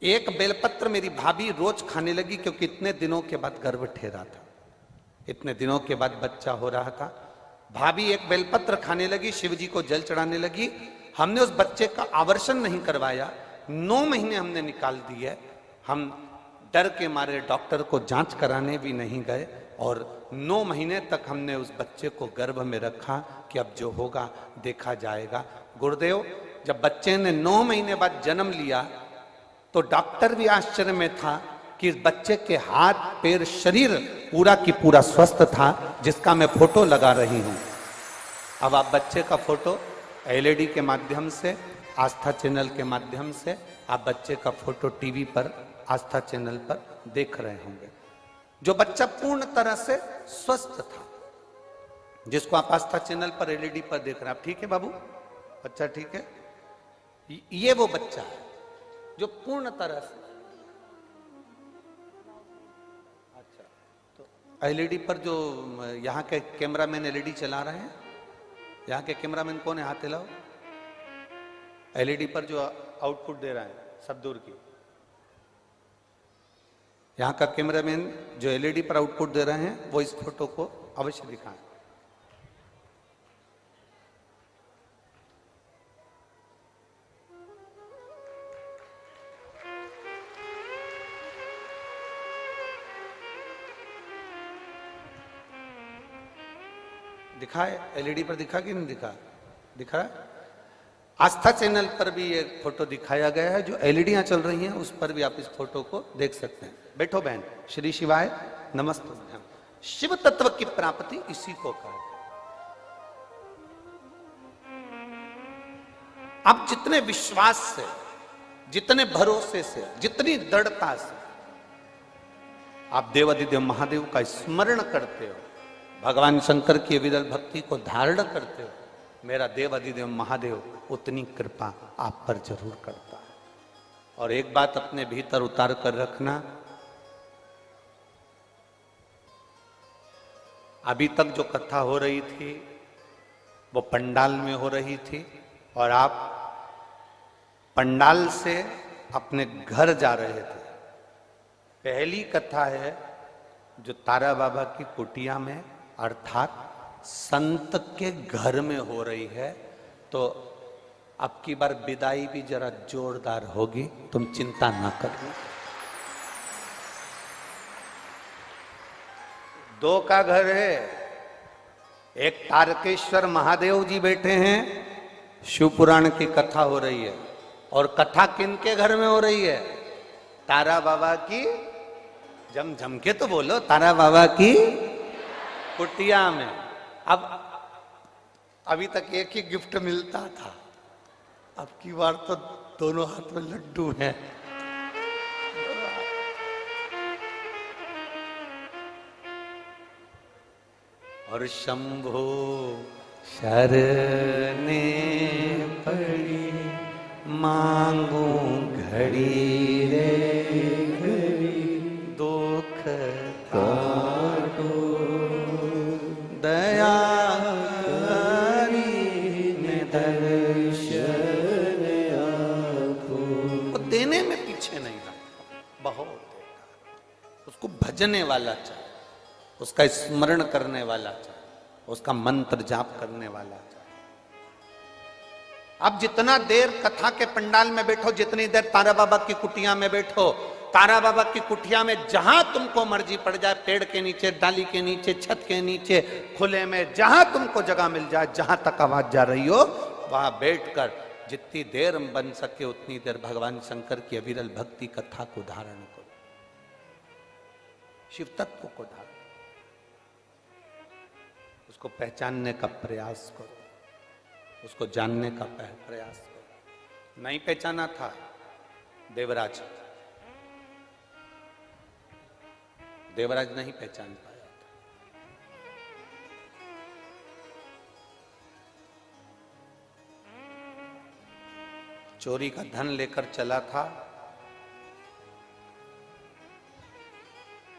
1 बेलपत्र मेरी भाभी रोज खाने लगी, क्योंकि इतने दिनों के बाद गर्भ ठहरा था, इतने दिनों के बाद बच्चा हो रहा था। भाभी 1 बेलपत्र खाने लगी, शिव जी को जल चढ़ाने लगी। हमने उस बच्चे का ऑपरेशन नहीं करवाया, 9 महीने हमने निकाल दिए। हम डर के मारे डॉक्टर को जांच कराने भी नहीं गए और 9 महीने तक हमने उस बच्चे को गर्भ में रखा कि अब जो होगा देखा जाएगा। गुरुदेव, जब बच्चे ने 9 महीने बाद जन्म लिया तो डॉक्टर भी आश्चर्य में था कि इस बच्चे के हाथ पैर शरीर पूरा की पूरा स्वस्थ था, जिसका मैं फोटो लगा रही हूं। अब आप बच्चे का फोटो एलईडी के माध्यम से, आस्था चैनल के माध्यम से आप बच्चे का फोटो टीवी पर, आस्था चैनल पर देख रहे होंगे। जो बच्चा पूर्ण तरह से स्वस्थ था। जिसको आप आस्था चैनल पर एलईडी पर देख रहे हैं, आप ठीक है बाबू? बच्चा ठीक है? ये वो बच्चा है जो पूर्ण तरह से, अच्छा, तो एलईडी पर जो यहाँ के कैमरामैन एलईडी चला रहे हैं, यहाँ के कैमरामैन कौन है? हाथ हिलाओ। एलईडी पर जो आउटपुट दे रहा है सब दूर की, यहाँ का कैमरामैन जो एलईडी पर आउटपुट दे रहे हैं वो इस फोटो को अवश्य दिखाएं। दिखा है एलईडी पर, दिखा कि नहीं दिखा? दिखा है। आस्था चैनल पर भी ये फोटो दिखाया गया है, जो एलईडियां चल रही हैं उस पर भी आप इस फोटो को देख सकते हैं। बैठो बहन। श्री शिवाय नमस्ते। शिव तत्व की प्राप्ति इसी को कहा। आप जितने विश्वास से, जितने भरोसे से, जितनी दृढ़ता से आप देवाधिदेव महादेव का स्मरण करते हो, भगवान शंकर की विरल भक्ति को धारण करते हो, मेरा देवाधिदेव महादेव उतनी कृपा आप पर जरूर करता है। और एक बात अपने भीतर उतार कर रखना, अभी तक जो कथा हो रही थी वो पंडाल में हो रही थी और आप पंडाल से अपने घर जा रहे थे। पहली कथा है जो तारा बाबा की कुटिया में अर्थात संत के घर में हो रही है, तो अब की बार विदाई भी जरा जोरदार होगी, तुम चिंता ना करना। दो का घर है, एक तारकेश्वर महादेव जी बैठे हैं, शिव पुराण की कथा हो रही है, और कथा किनके घर में हो रही है? तारा बाबा की, जम के तो बोलो, तारा बाबा की कुटिया में। अब अभी तक एक ही गिफ्ट मिलता था, अब की बार तो दोनों हाथ में लड्डू हैं। और शंभो शरने पड़ी मांगू घड़ी रे घड़ी, दुख काटो दया देने में पीछे नहीं रहा, बहुत देगा। उसको भजने वाला चाहिए, उसका स्मरण करने वाला चाहिए, उसका मंत्र जाप करने वाला चाहिए। अब जितना देर कथा के पंडाल में बैठो, जितनी देर तारा बाबा की कुटिया में बैठो, तारा बाबा की कुटिया में जहां तुमको मर्जी पड़ जाए, पेड़ के नीचे, डाली के नीचे, छत के नीचे, खुले में, जहां तुमको जगह मिल जाए, जहां तक आवाज जा रही हो, वहां बैठकर जितनी देर बन सके उतनी देर भगवान शंकर की अविरल भक्ति कथा को धारण करो, शिव तत्व को धारण, उसको पहचानने का प्रयास करो, उसको जानने का प्रयास करो। नहीं पहचाना था देवराज, देवराज नहीं पहचान पाया था। चोरी का धन लेकर चला था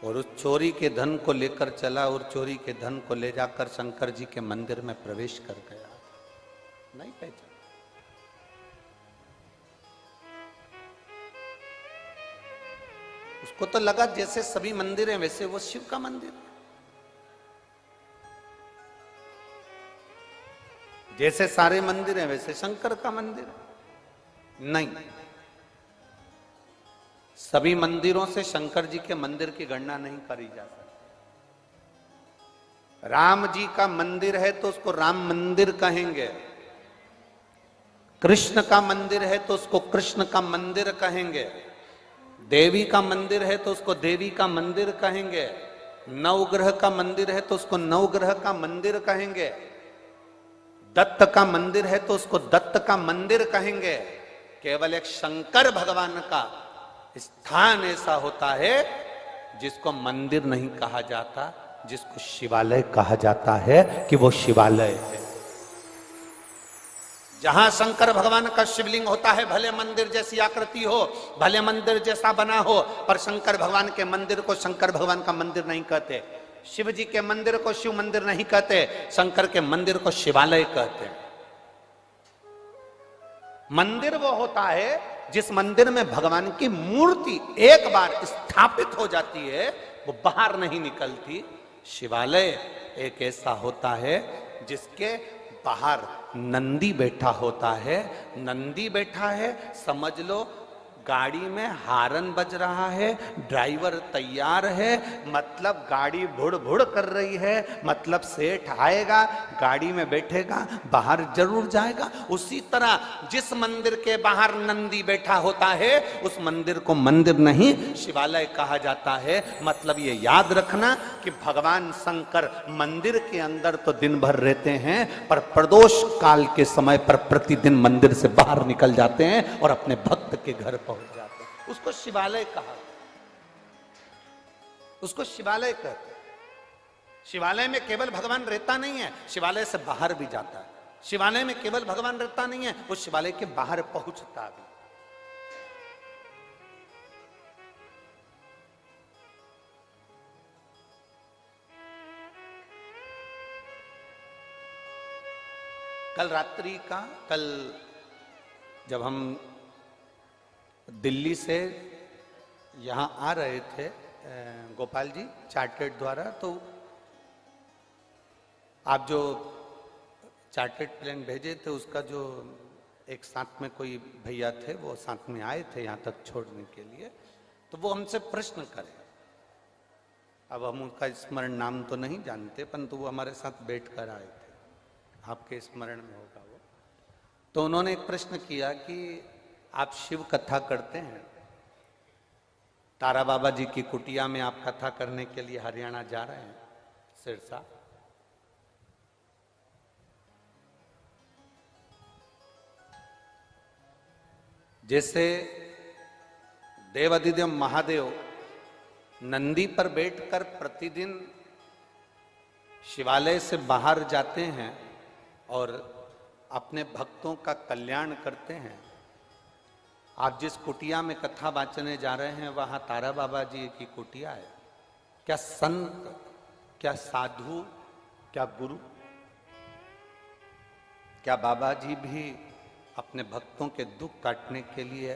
और उस चोरी के धन को लेकर चला और चोरी के धन को ले जाकर शंकर जी के मंदिर में प्रवेश कर गया। नहीं पहचान। उसको तो लगा जैसे सभी मंदिर हैं वैसे वो शिव का मंदिर है, जैसे सारे मंदिर हैं वैसे शंकर का मंदिर है। नहीं, सभी मंदिरों से शंकर जी के मंदिर की गणना नहीं करी जा सकती। राम जी का मंदिर है तो उसको राम मंदिर कहेंगे, कृष्ण का मंदिर है तो उसको कृष्ण का मंदिर कहेंगे, देवी का मंदिर है तो उसको देवी का मंदिर कहेंगे, नवग्रह का मंदिर है तो उसको नवग्रह का मंदिर कहेंगे, दत्त का मंदिर है तो उसको दत्त का मंदिर कहेंगे। केवल एक शंकर भगवान का स्थान ऐसा होता है जिसको मंदिर नहीं कहा जाता, जिसको शिवालय कहा जाता है कि वो शिवालय है। जहां शंकर भगवान का शिवलिंग होता है, भले मंदिर जैसी आकृति हो, भले मंदिर जैसा बना हो, पर शंकर भगवान के मंदिर को शंकर भगवान का मंदिर नहीं कहते, शिव जी के मंदिर को शिव मंदिर नहीं कहते, शंकर के मंदिर को शिवालय कहते हैं। मंदिर वो होता है जिस मंदिर में भगवान की मूर्ति एक बार स्थापित हो जाती है, वो बाहर नहीं निकलती। शिवालय एक ऐसा होता है जिसके बाहर नंदी बैठा होता है। नंदी बैठा है, समझ लो गाड़ी में हारन बज रहा है, ड्राइवर तैयार है, मतलब गाड़ी भुड़ भुड़ कर रही है, मतलब सेठ आएगा, गाड़ी में बैठेगा, बाहर जरूर जाएगा। उसी तरह जिस मंदिर के बाहर नंदी बैठा होता है, उस मंदिर को मंदिर नहीं शिवालय कहा जाता है। मतलब ये याद रखना कि भगवान शंकर मंदिर के अंदर तो दिन भर रहते हैं, पर प्रदोष काल के समय पर प्रतिदिन मंदिर से बाहर निकल जाते हैं और अपने भक्त के घर पहुंच जाते हैं। उसको शिवालय कहा, उसको शिवालय कहते हैं। शिवालय में केवल भगवान रहता नहीं है, शिवालय से बाहर भी जाता है। शिवालय में केवल भगवान रहता नहीं है, वो शिवालय के बाहर पहुंचता भी। कल रात्रि का, कल जब हम दिल्ली से यहाँ आ रहे थे गोपाल जी चार्टर्ड द्वारा, तो आप जो चार्टर्ड प्लेन भेजे थे उसका जो एक साथ में कोई भैया थे, वो साथ में आए थे यहाँ तक छोड़ने के लिए, तो वो हमसे प्रश्न करे। अब हम उनका स्मरण नाम तो नहीं जानते, परंतु वो हमारे साथ बैठ कर आए थे, आपके स्मरण में होगा वो। तो उन्होंने एक प्रश्न किया कि आप शिव कथा करते हैं, तारा बाबा जी की कुटिया में आप कथा करने के लिए हरियाणा जा रहे हैं, सिरसा। जैसे देवाधिदेव महादेव नंदी पर बैठकर प्रतिदिन शिवालय से बाहर जाते हैं और अपने भक्तों का कल्याण करते हैं, आप जिस कुटिया में कथा वाचने जा रहे हैं वहां तारा बाबा जी की कुटिया है। क्या संत, क्या साधु, क्या गुरु, क्या बाबा जी भी अपने भक्तों के दुख काटने के लिए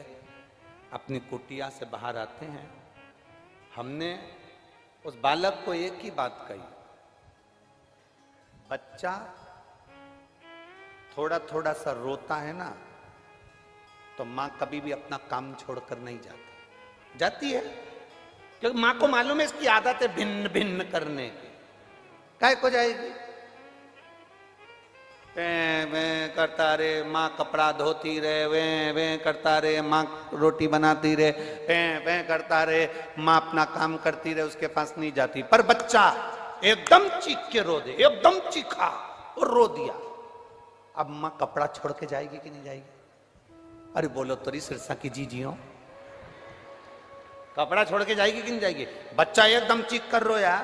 अपनी कुटिया से बाहर आते हैं? हमने उस बालक को एक ही बात कही, बच्चा थोड़ा थोड़ा सा रोता है ना, तो मां कभी भी अपना काम छोड़कर नहीं जाती है, क्योंकि मां को मालूम है इसकी आदत है भिन्न भिन्न करने की। काय को जाएगी, वे करता रे, माँ कपड़ा धोती रहे, वे करता रहे, माँ रोटी बनाती रहे, वे करता रहे, माँ अपना काम करती रहे, उसके पास नहीं जाती। पर बच्चा एकदम चीख के रो दे, एकदम चीखा और रो दिया, अब माँ कपड़ा छोड़ के जाएगी कि नहीं जाएगी? अरे बोलो तोरी सिरसा की जीजियों, कपड़ा छोड़ के जाएगी कि नहीं जाएगी? बच्चा एकदम चीख कर रोया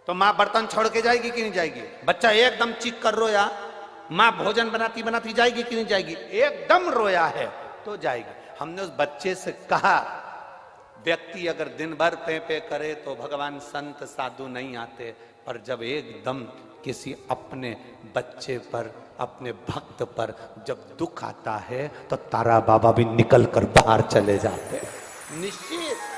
तो माँ बर्तन छोड़ के जाएगी कि नहीं जाएगी? बच्चा एकदम चीख कर रोया, माँ भोजन बनाती बनाती जाएगी कि नहीं जाएगी? एकदम रोया है तो जाएगी। हमने उस बच्चे से कहा, व्यक्ति अगर दिन भर पे पे करे तो भगवान संत साधु नहीं आते, पर जब एकदम किसी अपने बच्चे पर, अपने भक्त पर जब दुख आता है तो तारा बाबा भी निकल कर बाहर चले जाते हैं। निश्चित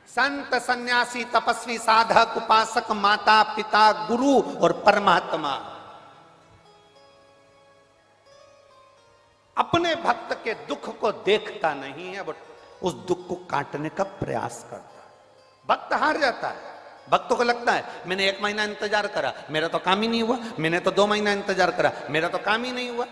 संत, सन्यासी, तपस्वी, साधक, उपासक, माता पिता, गुरु और परमात्मा अपने भक्त के दुख को देखता नहीं है, बट उस दुख को काटने का प्रयास करता है। भक्त हार जाता है, भक्तों को लगता है मैंने 1 महीना इंतजार करा, मेरा तो काम ही नहीं हुआ, मैंने तो 2 महीना इंतजार करा, मेरा तो काम ही नहीं हुआ।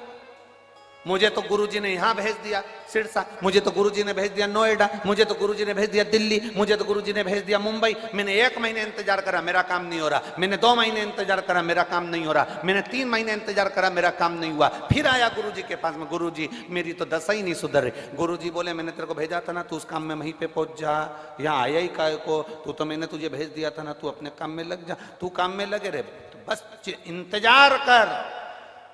मुझे तो गुरुजी ने यहां भेज दिया सिरसा, मुझे तो गुरुजी ने भेज दिया नोएडा, मुझे तो गुरुजी ने भेज दिया दिल्ली, मुझे तो गुरुजी ने भेज दिया मुंबई। मैंने 1 महीने इंतजार करा, मेरा काम नहीं हो रहा। मैंने 2 महीने इंतजार करा, मेरा काम नहीं हो रहा। मैंने 3 महीने इंतजार करा, मेरा काम नहीं हुआ। फिर आया गुरुजी के पास में, गुरुजी मेरी तो दशा ही नहीं सुधर रही। गुरुजी बोले मैंने तेरे को भेजा था ना, तू उस काम में वहीं पे पहुंच जा, यहाँ आया ही काय को, तू तो मैंने तुझे भेज दिया था ना, तू अपने काम में लग जा, तू काम में लगे रहे, तो बस इंतजार कर।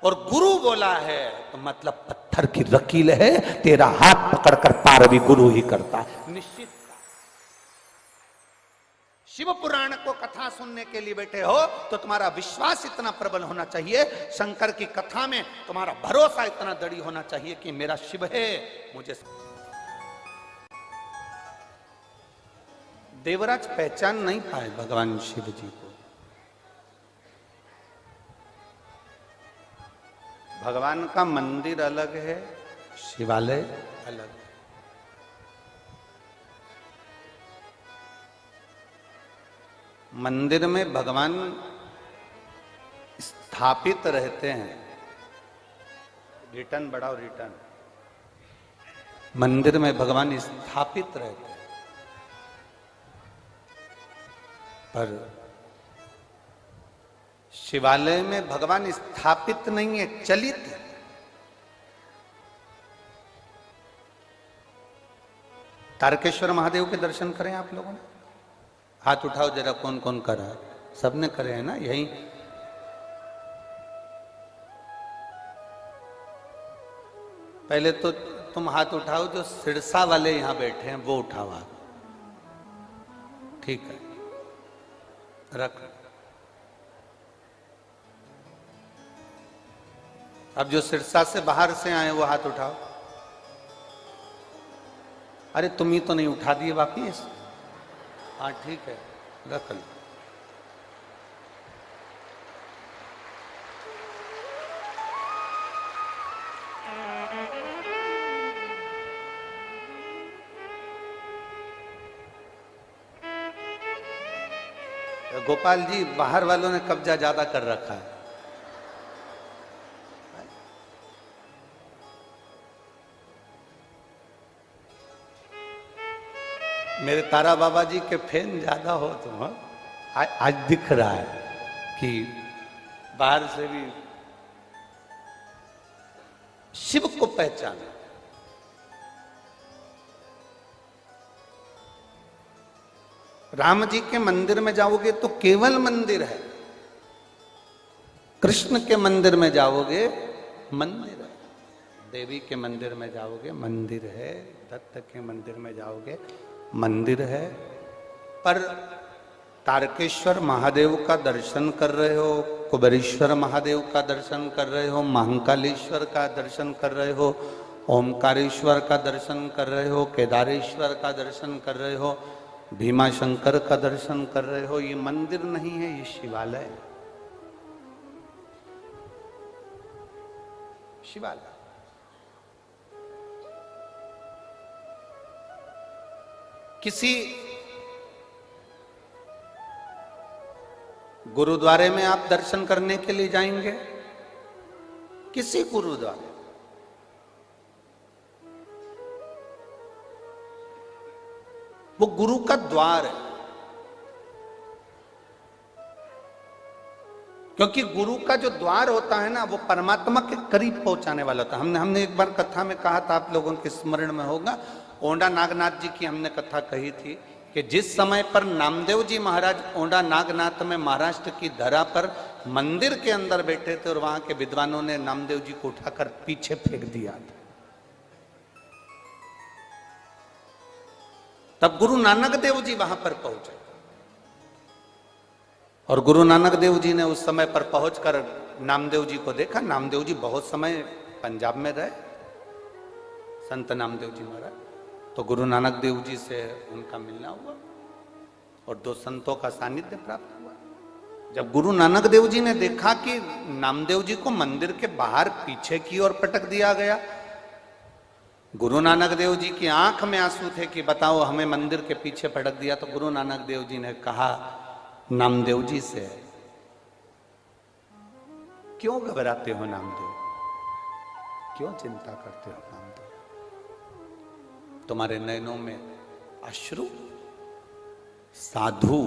और गुरु बोला है तो मतलब पत्थर की लकीर है, तेरा हाथ पकड़कर पार भी गुरु ही करता है, निश्चित। शिव पुराण को कथा सुनने के लिए बैठे हो तो तुम्हारा विश्वास इतना प्रबल होना चाहिए, शंकर की कथा में तुम्हारा भरोसा इतना दृढ़ होना चाहिए कि मेरा शिव है मुझे। देवराज पहचान नहीं पाए भगवान शिव जी को। भगवान का मंदिर अलग है, शिवालय अलग है। मंदिर में भगवान स्थापित रहते हैं, रिटर्न बढ़ाओ रिटर्न। मंदिर में भगवान स्थापित रहते हैं, पर शिवालय में भगवान स्थापित नहीं है, चलित है। तारकेश्वर महादेव के दर्शन करें आप लोगों ने? हाथ उठाओ जरा, कौन कौन करा है? सबने करे हैं ना? यही पहले तो तुम हाथ उठाओ जो सिरसा वाले यहां बैठे हैं, वो उठाओ हाथ। ठीक है, रख। अब जो सिरसा से बाहर से आए वो हाथ उठाओ। अरे तुम ही तो नहीं उठा दिए वापिस। हाँ ठीक है, रख लो। गोपाल जी, बाहर वालों ने कब्जा ज्यादा कर रखा है। मेरे तारा बाबा जी के फैन ज्यादा हो तुम। आज दिख रहा है कि बाहर से भी शिव को पहचाना। राम जी के मंदिर में जाओगे तो केवल मंदिर है, कृष्ण के मंदिर में जाओगे मंदिर है, देवी के मंदिर में जाओगे मंदिर है, दत्त के मंदिर में जाओगे मंदिर है। पर तारकेश्वर महादेव का दर्शन कर रहे हो, कुबेरेश्वर महादेव का दर्शन कर रहे हो, महाकालेश्वर का दर्शन कर रहे हो, ओमकारेश्वर का दर्शन कर रहे हो, केदारेश्वर का दर्शन कर रहे हो, भीमा शंकर का दर्शन कर रहे हो, ये मंदिर नहीं है, ये शिवालय है। शिवालय। किसी गुरुद्वारे में आप दर्शन करने के लिए जाएंगे, किसी गुरुद्वारे, वो गुरु का द्वार है। क्योंकि गुरु का जो द्वार होता है ना, वो परमात्मा के करीब पहुंचाने वाला होता है। हमने एक बार कथा में कहा था, आप लोगों के स्मरण में होगा, ओंडा नागनाथ जी की हमने कथा कही थी कि जिस समय पर नामदेव जी महाराज ओंडा नागनाथ में महाराष्ट्र की धरा पर मंदिर के अंदर बैठे थे और वहां के विद्वानों ने नामदेव जी को उठाकर पीछे फेंक दिया था, तब गुरु नानक देव जी वहां पर पहुंचे। और गुरु नानक देव जी ने उस समय पर पहुंचकर नामदेव जी को देखा। नामदेव जी बहुत समय पंजाब में रहे, संत नामदेव जी महाराज। तो गुरु नानक देव जी से उनका मिलना हुआ और 2 संतों का सानिध्य प्राप्त हुआ। जब गुरु नानक देव जी ने देखा कि नामदेव जी को मंदिर के बाहर पीछे की ओर पटक दिया गया, गुरु नानक देव जी की आंख में आंसू थे कि बताओ हमें मंदिर के पीछे पटक दिया। तो गुरु नानक देव जी ने कहा नामदेव जी से, क्यों घबराते हो नामदेव, क्यों चिंता करते हो नामदेव? तुम्हारे नयनों में अश्रु साधु,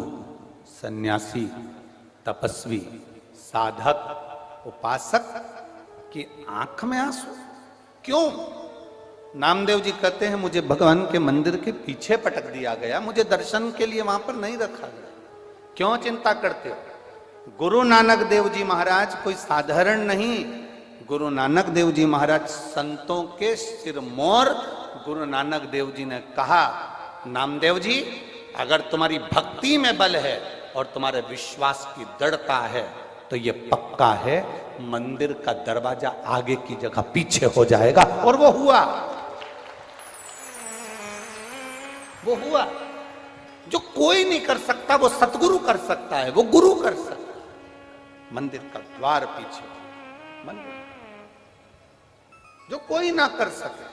सन्यासी, तपस्वी, साधक, उपासक की आंख में आंसू क्यों? नामदेव जी कहते हैं मुझे भगवान के मंदिर के पीछे पटक दिया गया, मुझे दर्शन के लिए वहां पर नहीं रखा गया। क्यों चिंता करते हो? गुरु नानक देव जी महाराज कोई साधारण नहीं, गुरु नानक देव जी महाराज संतों के सिरमौर। गुरु नानक देव जी ने कहा, नामदेव जी अगर तुम्हारी भक्ति में बल है और तुम्हारे विश्वास की दृढ़ता है तो ये पक्का है मंदिर का दरवाजा आगे की जगह पीछे हो जाएगा। और वो हुआ, वो हुआ। जो कोई नहीं कर सकता वो सतगुरु कर सकता है, वो गुरु कर सकता है। मंदिर का द्वार पीछे, मंदिर जो कोई ना कर सके,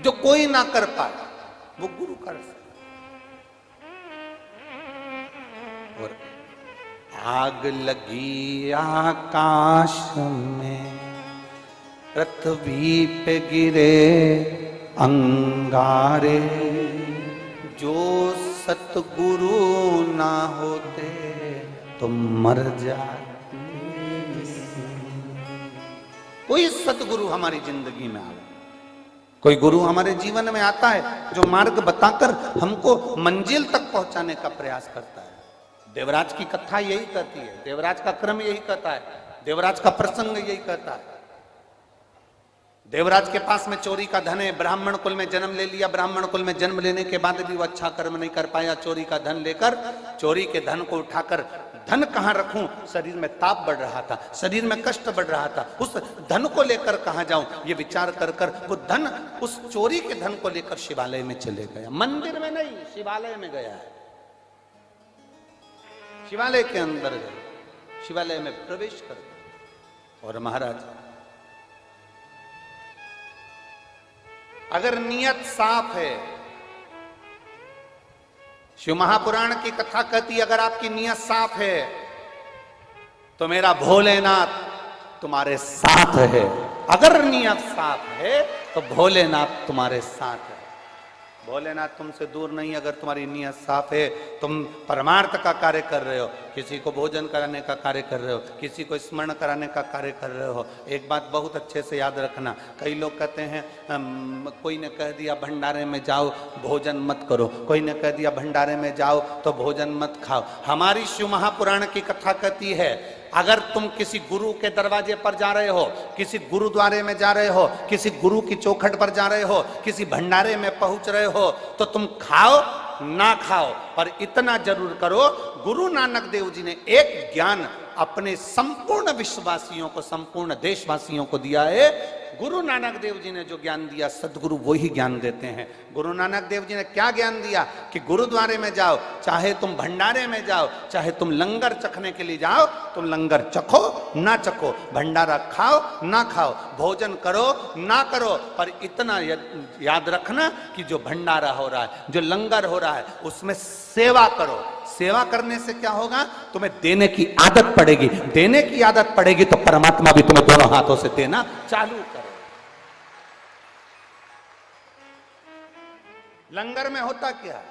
जो कोई ना कर पाए, वो गुरु कर सकता। और आग लगी आकाश में, पृथ्वी पे गिरे अंगारे, जो सतगुरु ना होते तो मर जाते। कोई सतगुरु हमारी जिंदगी में आवे, कोई गुरु हमारे जीवन में आता है जो मार्ग बताकर हमको मंजिल तक पहुंचाने का प्रयास करता है। देवराज की कथा यही कहती है, देवराज का क्रम यही कहता है, देवराज का प्रसंग यही कहता है। देवराज के पास में चोरी का धन है, ब्राह्मण कुल में जन्म ले लिया, ब्राह्मण कुल में जन्म लेने के बाद भी वो अच्छा कर्म नहीं कर पाया। चोरी का धन लेकर, चोरी के धन को उठाकर, धन कहां रखूं, शरीर में ताप बढ़ रहा था, शरीर में कष्ट बढ़ रहा था, उस धन को लेकर कहां जाऊं ये विचार कर कर वो धन, उस चोरी के धन को लेकर शिवालय में चले गया। मंदिर में नहीं, शिवालय में गया है, शिवालय के अंदर गया, शिवालय में प्रवेश कर गया। और महाराज अगर नियत साफ है, शिव महापुराण की कथा कहती अगर आपकी नियत साफ है तो मेरा भोलेनाथ तुम्हारे साथ है। अगर नियत साफ है तो भोलेनाथ तुम्हारे साथ है। भोलेनाथ तुमसे दूर नहीं, अगर तुम्हारी नियत साफ है, तुम परमार्थ का कार्य कर रहे हो, किसी को भोजन कराने का कार्य कर रहे हो, किसी को स्मरण कराने का कार्य कर रहे हो। एक बात बहुत अच्छे से याद रखना, कई लोग कहते हैं कोई ने कह दिया भंडारे में जाओ भोजन मत करो, कोई ने कह दिया भंडारे में जाओ तो भोजन मत खाओ। हमारी शिव महापुराण की कथा कहती है अगर तुम किसी गुरु के दरवाजे पर जा रहे हो, किसी गुरुद्वारे में जा रहे हो, किसी गुरु की चौखट पर जा रहे हो, किसी भंडारे में पहुंच रहे हो, तो तुम खाओ ना खाओ पर इतना जरूर करो, गुरु नानक देव जी ने एक ज्ञान अपने संपूर्ण विश्ववासियों को, संपूर्ण देशवासियों को दिया है। गुरु नानक देव जी ने जो ज्ञान दिया सदगुरु वही ज्ञान देते हैं। गुरु नानक देव जी ने क्या ज्ञान दिया कि गुरुद्वारे में जाओ, चाहे तुम भंडारे में जाओ, चाहे तुम लंगर चखने के लिए जाओ, तुम लंगर चखो ना चखो, भंडारा खाओ ना खाओ, भोजन करो ना करो, पर इतना याद रखना कि जो भंडारा हो रहा है, जो लंगर हो रहा है, उसमें सेवा करो। सेवा करने से क्या होगा, तुम्हें देने की आदत पड़ेगी, देने की आदत पड़ेगी तो परमात्मा भी तुम्हें दोनों हाथों से देना चालू करे। लंगर में होता क्या है,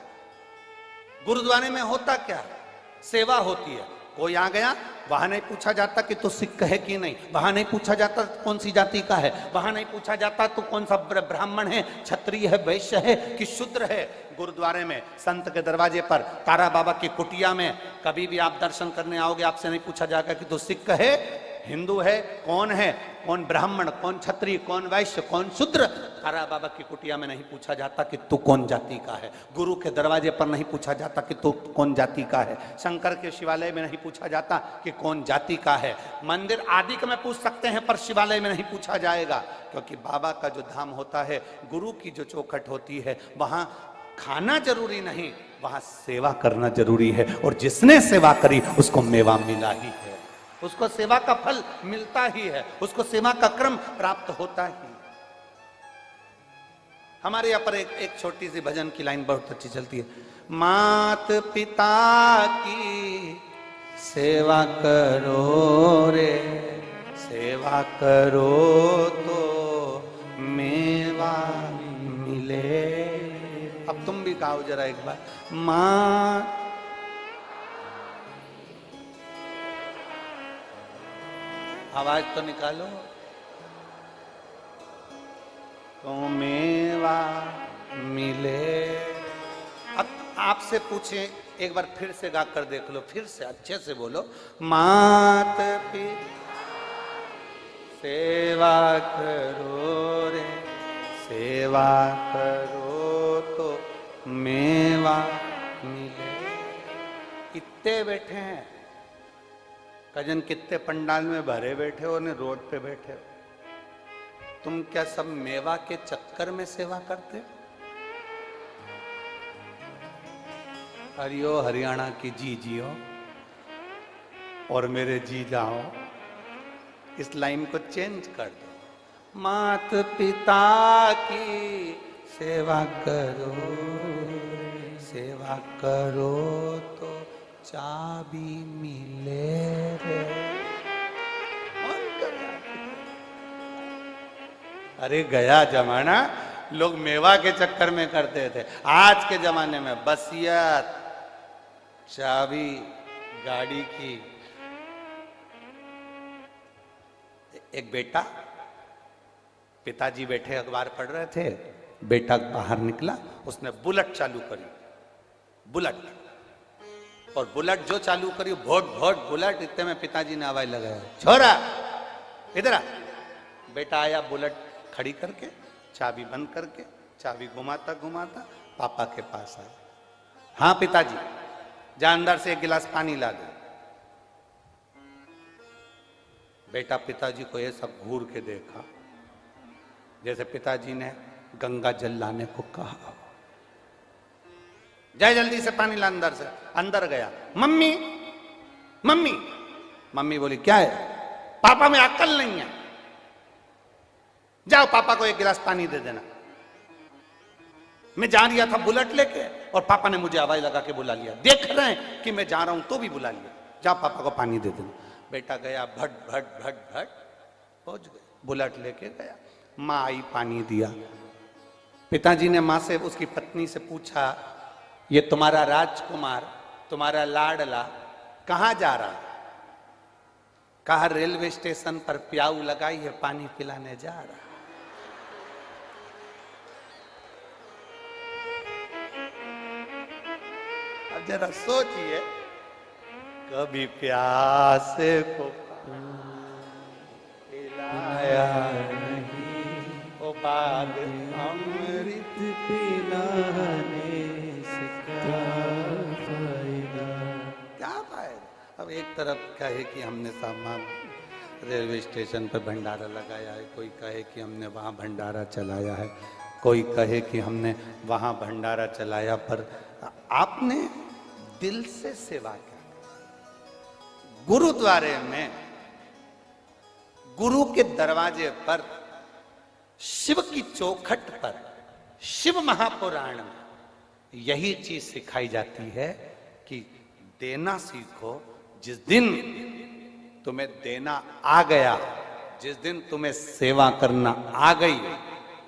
गुरुद्वारे में होता क्या है, सेवा होती है। कोई आ गया, वहां नहीं पूछा जाता कि तू सिख है कि नहीं, वहां नहीं पूछा जाता कौन सी जाति का है, वहां नहीं पूछा जाता तू कौन सा ब्राह्मण है, क्षत्रिय है, वैश्य है कि शूद्र है। गुरुद्वारे में, संत के दरवाजे पर, तारा बाबा की कुटिया में कभी भी आप दर्शन करने आओगे, आपसे नहीं पूछा जाएगा कि तू सिख है, हिंदू है, कौन ब्राह्मण, कौन क्षत्रिय, कौन वैश्य, कौन शूद्र। तारा बाबा की कुटिया में नहीं पूछा जाता कि तू कौन जाति का है, गुरु के दरवाजे पर नहीं पूछा जाता कि तू कौन जाति का है, शंकर के शिवालय में नहीं पूछा जाता कि कौन जाति का है। मंदिर आदि में पूछ सकते हैं पर शिवालय में नहीं पूछा जाएगा, क्योंकि बाबा का जो धाम होता है, गुरु की जो चौखट होती है, वहां खाना जरूरी नहीं, वहां सेवा करना जरूरी है। और जिसने सेवा करी उसको मेवा मिला ही है, उसको सेवा का फल मिलता ही है, उसको सेवा का क्रम प्राप्त होता ही। हमारे यहाँ पर एक छोटी सी भजन की लाइन बहुत अच्छी चलती है, मात पिता की सेवा करो रे, सेवा करो तो मेवा मिले। अब तुम भी गाओ जरा एक बार। माँ आवाज तो निकालो। तो मेवा मिले। अब आपसे पूछे, एक बार फिर से गा कर देख लो, फिर से अच्छे से बोलो। मात पिता सेवा करो रे, सेवा करो तो मेवा मिले। कितने बैठे हैं कजन, कितने पंडाल में भरे बैठे हो ने रोड पे बैठे हो। तुम क्या सब मेवा के चक्कर में सेवा करते हो? हरियो हरियाणा की जी जियो और मेरे जी जाओ। इस लाइन को चेंज कर दो। मात पिता की सेवा करो, सेवा करो तो चाबी मिले रे। अरे गया जमाना, लोग मेवा के चक्कर में करते थे। आज के जमाने में बसियत, चाबी गाड़ी की। एक बेटा, पिताजी बैठे अखबार पढ़ रहे थे, बेटा बाहर निकला, उसने बुलेट चालू करी, बुलेट, और बुलेट जो चालू करी भोट भोट बुलेट। इतने में पिताजी ने आवाज लगाया, छोरा इधर आ। बेटा आया, बुलेट खड़ी करके, चाबी बंद करके, चाबी घुमाता घुमाता पापा के पास आया। हाँ पिताजी, जा अंदर से एक गिलास पानी ला दे। बेटा पिताजी को ये सब घूर के देखा, जैसे पिताजी ने गंगा जल लाने को कहा। जाए जल्दी से पानी ला अंदर से। अंदर गया, मम्मी मम्मी। मम्मी बोली क्या है? पापा में अक्ल नहीं है, जाओ पापा को एक गिलास पानी दे देना। मैं जा रहा था बुलेट लेके और पापा ने मुझे आवाज लगा के बुला लिया। देख रहे हैं कि मैं जा रहा हूं तो भी बुला लिया, जाओ पापा को पानी दे देना। बेटा गया, भट भट भट भट पहुंच गए, बुलेट लेके गया। माँ आई, पानी दिया। पिताजी ने माँ से, उसकी पत्नी से पूछा, ये तुम्हारा राजकुमार, तुम्हारा लाडला कहाँ जा रहा है? कहा रेलवे स्टेशन पर प्याऊ लगाई है, पानी पिलाने जा रहा है। अब जरा सोचिए, कभी प्यासे को पिलाया नहीं, ओ बाद अमृत पिलाने से क्या फायदा। क्या फायदा? अब एक तरफ कहे कि हमने सामान रेलवे स्टेशन पर भंडारा लगाया है, कोई कहे कि हमने वहाँ भंडारा चलाया है, कोई कहे कि हमने वहाँ भंडारा चलाया, पर आपने दिल से सेवा की। गुरुद्वारे में, गुरु के दरवाजे पर, शिव की चौखट पर, शिव महापुराण में यही चीज सिखाई जाती है कि देना सीखो। जिस दिन तुम्हें देना आ गया, जिस दिन तुम्हें सेवा करना आ गई,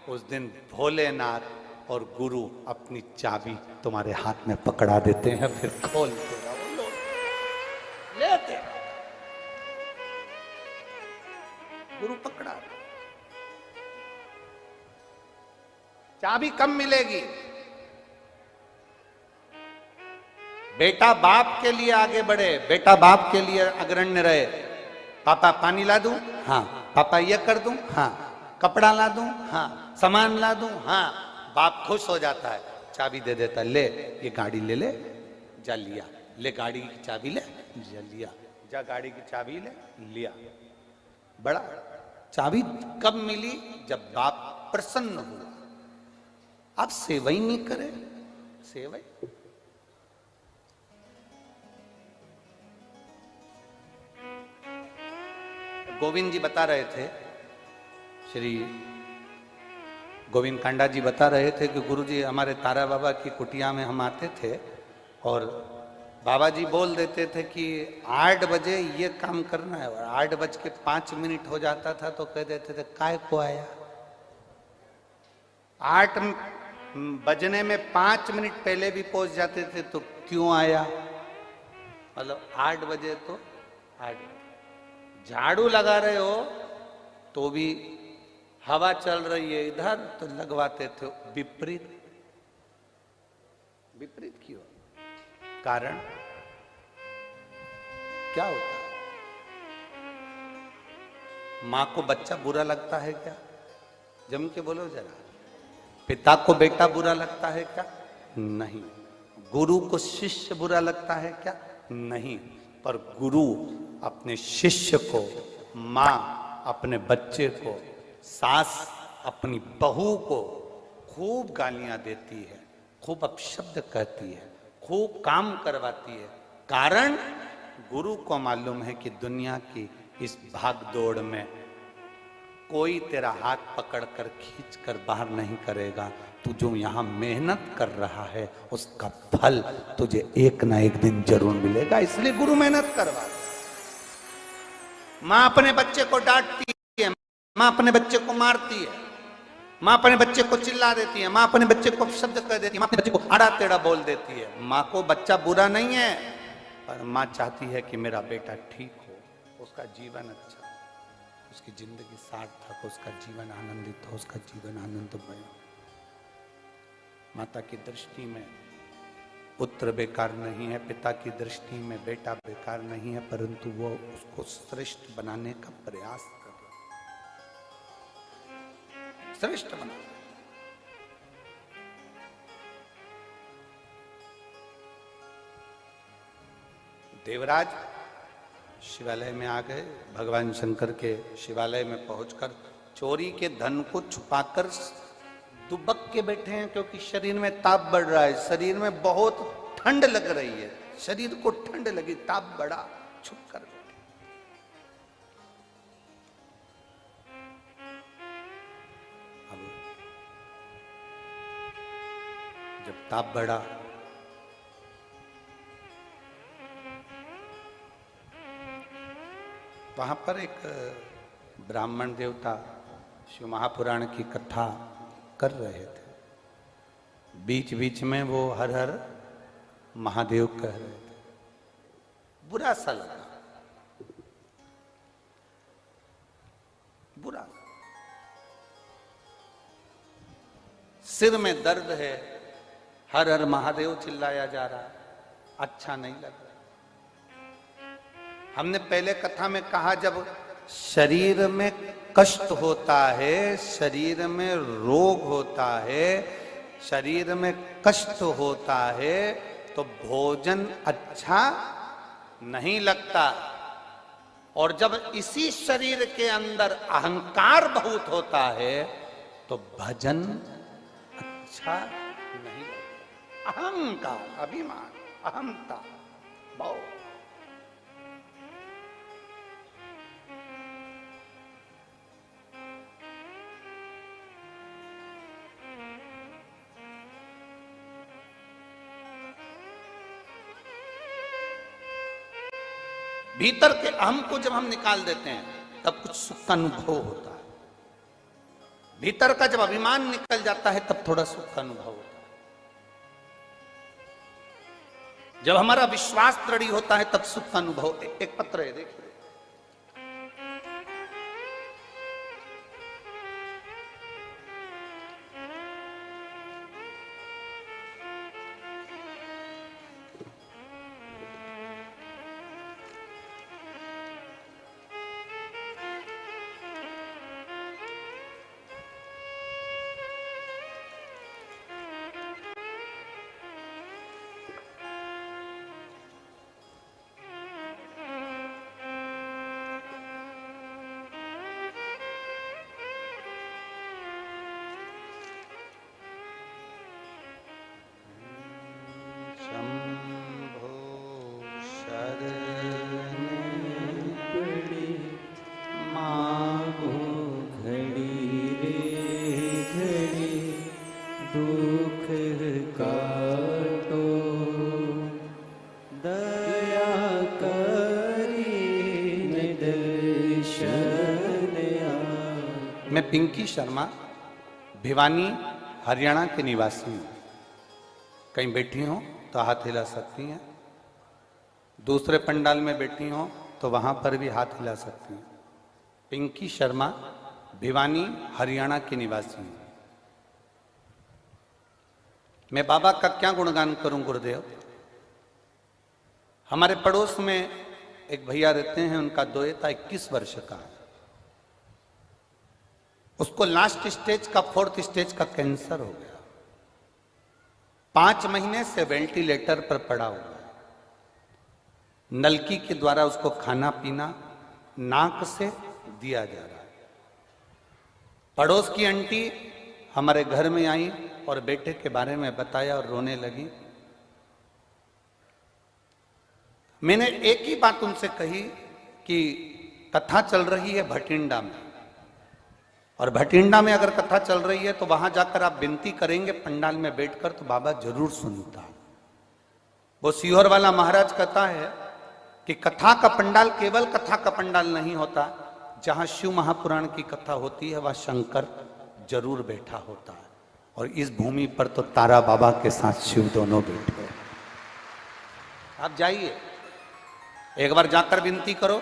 उस दिन भोलेनाथ और गुरु अपनी चाबी तुम्हारे हाथ में पकड़ा देते हैं, फिर खोलते रहो, लेते। गुरु पकड़ा, चाबी कब मिलेगी? बेटा बाप के लिए आगे बढ़े, बेटा बाप के लिए अग्रण्य रहे। पापा पानी ला दूं? हाँ। पापा ये कर दूं? हाँ। कपड़ा ला दूं? हाँ। सामान ला दूं? हाँ। बाप खुश हो जाता है, चाबी दे देता, ले ये गाड़ी ले ले, जा लिया, ले गाड़ी की चाबी ले, जा लिया, जा गाड़ी की चाबी ले, लिया। बड़ा चाबी कब मिली? जब बाप प्रसन्न हुआ। आप सेवा ही नहीं करे, सेवा ही। गोविंद जी बता रहे थे, श्री गोविंद कांडा जी बता रहे थे कि गुरु जी, हमारे तारा बाबा की कुटिया में हम आते थे और बाबा जी बोल देते थे कि 8 बजे ये काम करना है, और 8:05 हो जाता था तो कह देते थे काय को आया। 8 बजने में 5 मिनट पहले भी पहुंच जाते थे तो क्यों आया, मतलब 8 बजे तो 8 बजे। झाड़ू लगा रहे हो तो भी हवा चल रही है इधर तो लगवाते थे विपरीत। विपरीत क्यों? कारण क्या होता है? मां को बच्चा बुरा लगता है क्या? जम के बोलो जरा। पिता को बेटा बुरा लगता है क्या? नहीं। गुरु को शिष्य बुरा लगता है क्या? नहीं। पर गुरु अपने शिष्य को, मां अपने बच्चे को, सास अपनी बहू को खूब गालियां देती है, खूब अपशब्द कहती है, खूब काम करवाती है। कारण गुरु को मालूम है कि दुनिया की इस भागदौड़ में कोई तेरा हाथ पकड़कर खींचकर बाहर नहीं करेगा। तू जो यहां मेहनत कर रहा है उसका फल तुझे एक ना एक दिन जरूर मिलेगा, इसलिए गुरु मेहनत करवा। मां अपने बच्चे को डांटती है, मां अपने बच्चे को मारती है, मां अपने बच्चे को चिल्ला देती है, मां अपने बच्चे को शब्द कह देती है, मां अपने बच्चे को आड़ा टेढ़ा बोल देती है। मां को बच्चा बुरा नहीं है, पर मां चाहती है कि मेरा बेटा ठीक हो, उसका जीवन अच्छा, उसकी जिंदगी सार्थक, उसका जीवन आनंदित हो, उसका जीवन आनंदमय हो। माता की दृष्टि में पुत्र बेकार नहीं है, पिता की दृष्टि में बेटा बेकार नहीं है, परंतु वो उसको श्रेष्ठ बनाने का प्रयास कर रहा है, श्रेष्ठ बनाना। देवराज शिवालय में आ गए, भगवान शंकर के शिवालय में पहुंचकर चोरी के धन को छुपाकर दुबक के बैठे हैं, क्योंकि शरीर में ताप बढ़ रहा है, शरीर में बहुत ठंड लग रही है, शरीर को ठंड लगी, ताप बढ़ा, छुप कर बैठे। अब जब ताप बढ़ा वहां पर एक ब्राह्मण देवता शिव महापुराण की कथा कर रहे थे। बीच बीच में वो हर हर महादेव कह रहे थे। बुरा सा लगा, बुरा। सिर में दर्द है, हर हर महादेव चिल्लाया जा रहा है, अच्छा नहीं लग रहा। हमने पहले कथा में कहा, जब शरीर में कष्ट होता है, शरीर में रोग होता है, शरीर में कष्ट होता है, तो भोजन अच्छा नहीं लगता। और जब इसी शरीर के अंदर अहंकार बहुत होता है तो भजन अच्छा नहीं लगता। अहंकार, अभिमान, अहंता बहुत। भीतर के अहम को जब हम निकाल देते हैं तब कुछ सुख का अनुभव होता है। भीतर का जब अभिमान निकल जाता है तब थोड़ा सुख का अनुभव होता है। जब हमारा विश्वास दृढ़ होता है तब सुख का अनुभव। एक पत्र है, देखिए। पिंकी शर्मा, भिवानी हरियाणा के निवासी हूं। कहीं बैठी हो तो हाथ हिला सकती हैं, दूसरे पंडाल में बैठी हो तो वहां पर भी हाथ हिला सकती हैं। पिंकी शर्मा, भिवानी हरियाणा की निवासी हूं। मैं बाबा का क्या गुणगान करूं गुरुदेव। हमारे पड़ोस में एक भैया रहते हैं, उनका दोएता 21 वर्ष का है। उसको लास्ट स्टेज का 4th स्टेज का कैंसर हो गया। 5 महीने से वेंटिलेटर पर पड़ा हुआ है। नलकी के द्वारा उसको खाना पीना नाक से दिया जा रहा है। पड़ोस की आंटी हमारे घर में आई और बेटे के बारे में बताया और रोने लगी। मैंने एक ही बात उनसे कही कि कथा चल रही है भटिंडा में, और भटिंडा में अगर कथा चल रही है तो वहां जाकर आप विनती करेंगे पंडाल में बैठकर तो बाबा जरूर सुनता। वो सीहोर वाला महाराज कहता है कि कथा का पंडाल केवल कथा का पंडाल नहीं होता, जहां शिव महापुराण की कथा होती है वह शंकर जरूर बैठा होता है। और इस भूमि पर तो तारा बाबा के साथ शिव दोनों बैठे। आप जाइए, एक बार जाकर विनती करो।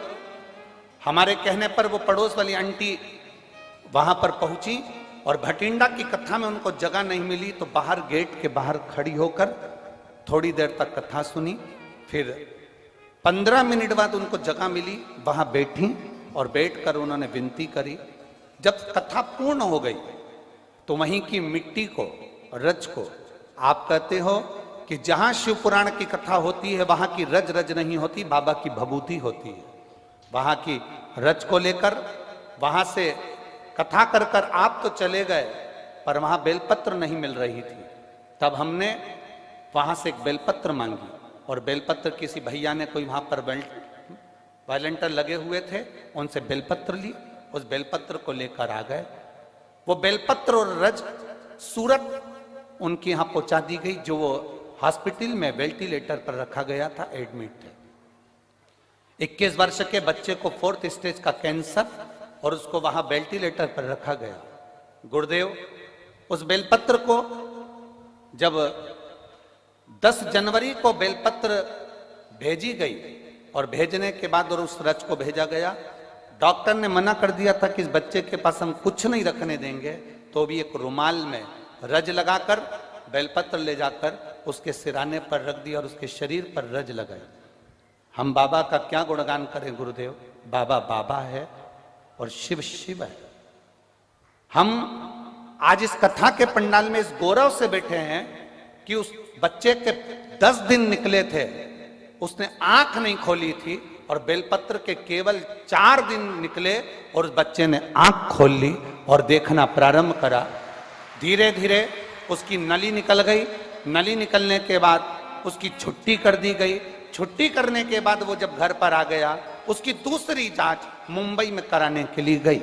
हमारे कहने पर वो पड़ोस वाली आंटी वहां पर पहुंची और भटिंडा की कथा में उनको जगह नहीं मिली तो बाहर गेट के बाहर खड़ी होकर थोड़ी देर तक कथा सुनी। फिर 15 मिनट बाद उनको जगह मिली, वहां बैठी और बैठकर उन्होंने विनती करी। जब कथा पूर्ण हो गई तो वहीं की मिट्टी को, रज को, आप कहते हो कि जहां शिव पुराण की कथा होती है वहां की रज रज नहीं होती, बाबा की भभूति होती है। वहां की रज को लेकर वहां से कथा कर कर आप तो चले गए, पर वहां बेलपत्र नहीं मिल रही थी। तब हमने वहां से एक बेलपत्र मांगी और बेलपत्र किसी भैया ने, कोई वहां पर वॉलंटियर लगे हुए थे, उनसे बेलपत्र ली। उस बेलपत्र को लेकर आ गए। वो बेलपत्र और रज सूरत उनके यहां पहुंचा दी गई, जो वो हॉस्पिटल में वेंटिलेटर पर रखा गया था, एडमिट थे। 21 वर्ष के बच्चे को 4th स्टेज का कैंसर और उसको वहां वेंटिलेटर पर रखा गया। गुरुदेव, उस बेलपत्र को जब 10 जनवरी को बेलपत्र भेजी गई और भेजने के बाद और उस रज को भेजा गया, डॉक्टर ने मना कर दिया था कि इस बच्चे के पास हम कुछ नहीं रखने देंगे, तो भी एक रुमाल में रज लगाकर बेलपत्र ले जाकर उसके सिराने पर रख दिया और उसके शरीर पर रज लगाई। हम बाबा का क्या गुणगान करें गुरुदेव। बाबा बाबा है और शिव शिव है। हम आज इस कथा के पंडाल में इस गौरव से बैठे हैं कि उस बच्चे के 10 दिन निकले थे, उसने आंख नहीं खोली थी, और बेलपत्र के केवल 4 दिन निकले और उस बच्चे ने आंख खोल ली और देखना प्रारंभ करा। धीरे धीरे उसकी नली निकल गई। नली निकलने के बाद उसकी छुट्टी कर दी गई। छुट्टी करने के बाद वो जब घर पर आ गया, उसकी दूसरी जांच मुंबई में कराने के लिए गई।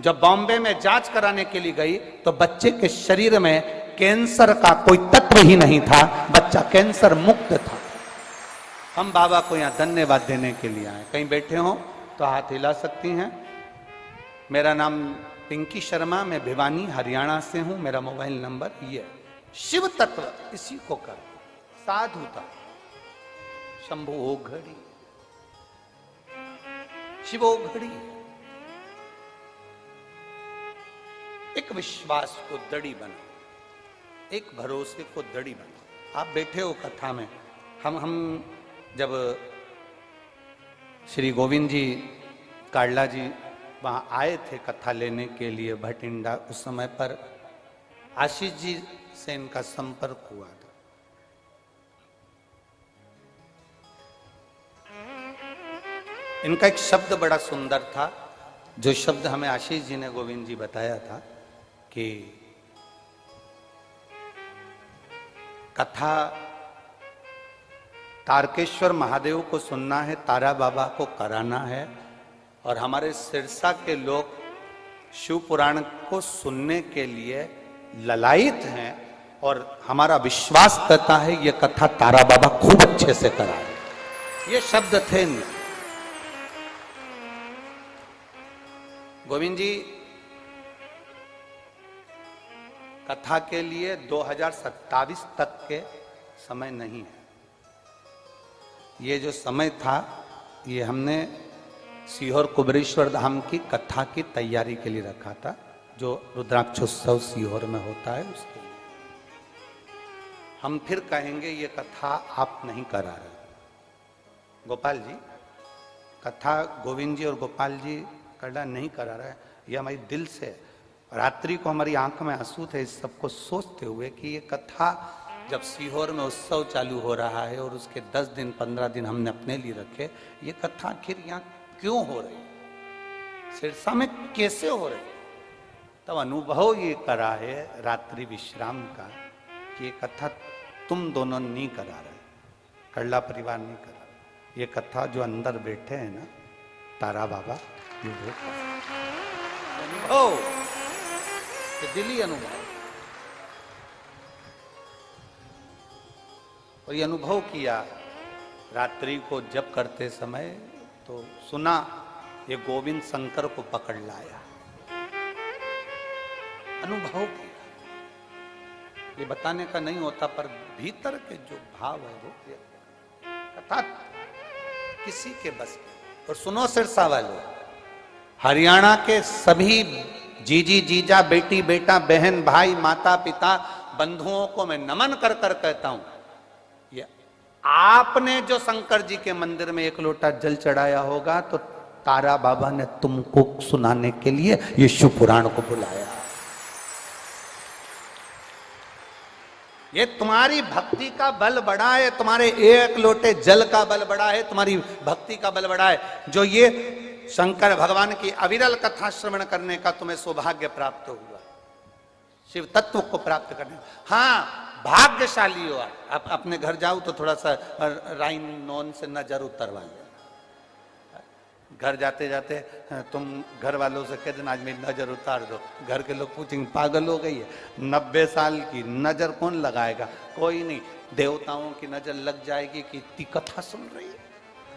जब बॉम्बे में जांच कराने के लिए गई तो बच्चे के शरीर में कैंसर का कोई तत्व ही नहीं था, बच्चा कैंसर मुक्त था। हम बाबा को यहाँ धन्यवाद देने के लिए आए। कहीं बैठे हो तो हाथ हिला सकती हैं। मेरा नाम पिंकी शर्मा, मैं भिवानी हरियाणा से हूं। मेरा मोबाइल नंबर ये। शिव तत्व इसी को कर, साधुता, शंभु ओघड़ी, शिव ओघड़ी। एक विश्वास को दड़ी बना, एक भरोसे को दड़ी बना। आप बैठे हो कथा में। हम जब श्री गोविंद जी काडला जी वहां आए थे कथा लेने के लिए भटिंडा, उस समय पर आशीष जी से इनका संपर्क हुआ था। इनका एक शब्द बड़ा सुंदर था, जो शब्द हमें आशीष जी ने गोविंद जी बताया था कि कथा तारकेश्वर महादेव को सुनना है, तारा बाबा को कराना है, और हमारे सिरसा के लोग शिव पुराण को सुनने के लिए ललायित हैं, और हमारा विश्वास करता है ये कथा तारा बाबा खूब अच्छे से कराए। ये शब्द थे। गोविंद जी कथा के लिए 2027 तक के समय नहीं है। ये जो समय था ये हमने सीहोर कुबेरेश्वर धाम की कथा की तैयारी के लिए रखा था, जो रुद्राक्षोत्सव सीहोर में होता है उसके लिए। हम फिर कहेंगे ये कथा आप नहीं करा रहे। गोपाल जी कथा, गोविंद जी और गोपाल जी करना नहीं करा रहे, ये हमारी दिल से, रात्रि को हमारी आंख में आंसू थे इस सबको सोचते हुए कि ये कथा जब सीहोर में उत्सव चालू हो रहा है और उसके 10 दिन 15 दिन हमने अपने लिए रखे, ये कथा आखिर यहाँ क्यों हो रही, सिरसा में कैसे हो रही। तब अनुभव ये करा है रात्रि विश्राम का कि ये कथा तुम दोनों नहीं करा रहे, कड़ला परिवार नहीं करा रहे। ये कथा जो अंदर बैठे हैं ना तारा बाबा, ये वो अनुभव, ये दिली अनुभव। और ये अनुभव किया रात्रि को जब करते समय, तो सुना ये गोविंद शंकर को पकड़ लाया, अनुभव किया। ये बताने का नहीं होता, पर भीतर के जो भाव है वो कथा किसी के बस में। और सुनो सिरसा वालों, हरियाणा के सभी जीजी जीजा, बेटी बेटा, बहन भाई, माता पिता, बंधुओं को मैं नमन कर कर कहता हूं, ये आपने जो शंकर जी के मंदिर में 1 लोटा जल चढ़ाया होगा तो तारा बाबा ने तुमको सुनाने के लिए ये शिव पुराण को बुलाया। ये तुम्हारी भक्ति का बल बड़ा है, तुम्हारे 1 लोटे जल का बल बड़ा है, तुम्हारी भक्ति का बल बड़ा है, जो ये शंकर भगवान की अविरल कथा श्रवण करने का तुम्हें सौभाग्य प्राप्त हुआ, शिव तत्व को प्राप्त करने। हाँ, भाग्यशाली हो आप। अपने घर जाओ तो थोड़ा सा राइन नॉन से नजर उतरवा ले। घर जाते जाते तुम घर वालों से कह देना आज मेरी नजर उतार दो, घर के लोग पूछेंगे पागल हो गई है, 90 साल की नजर कौन लगाएगा, कोई नहीं, देवताओं की नजर लग जाएगी कि इतनी कथा सुन रही है,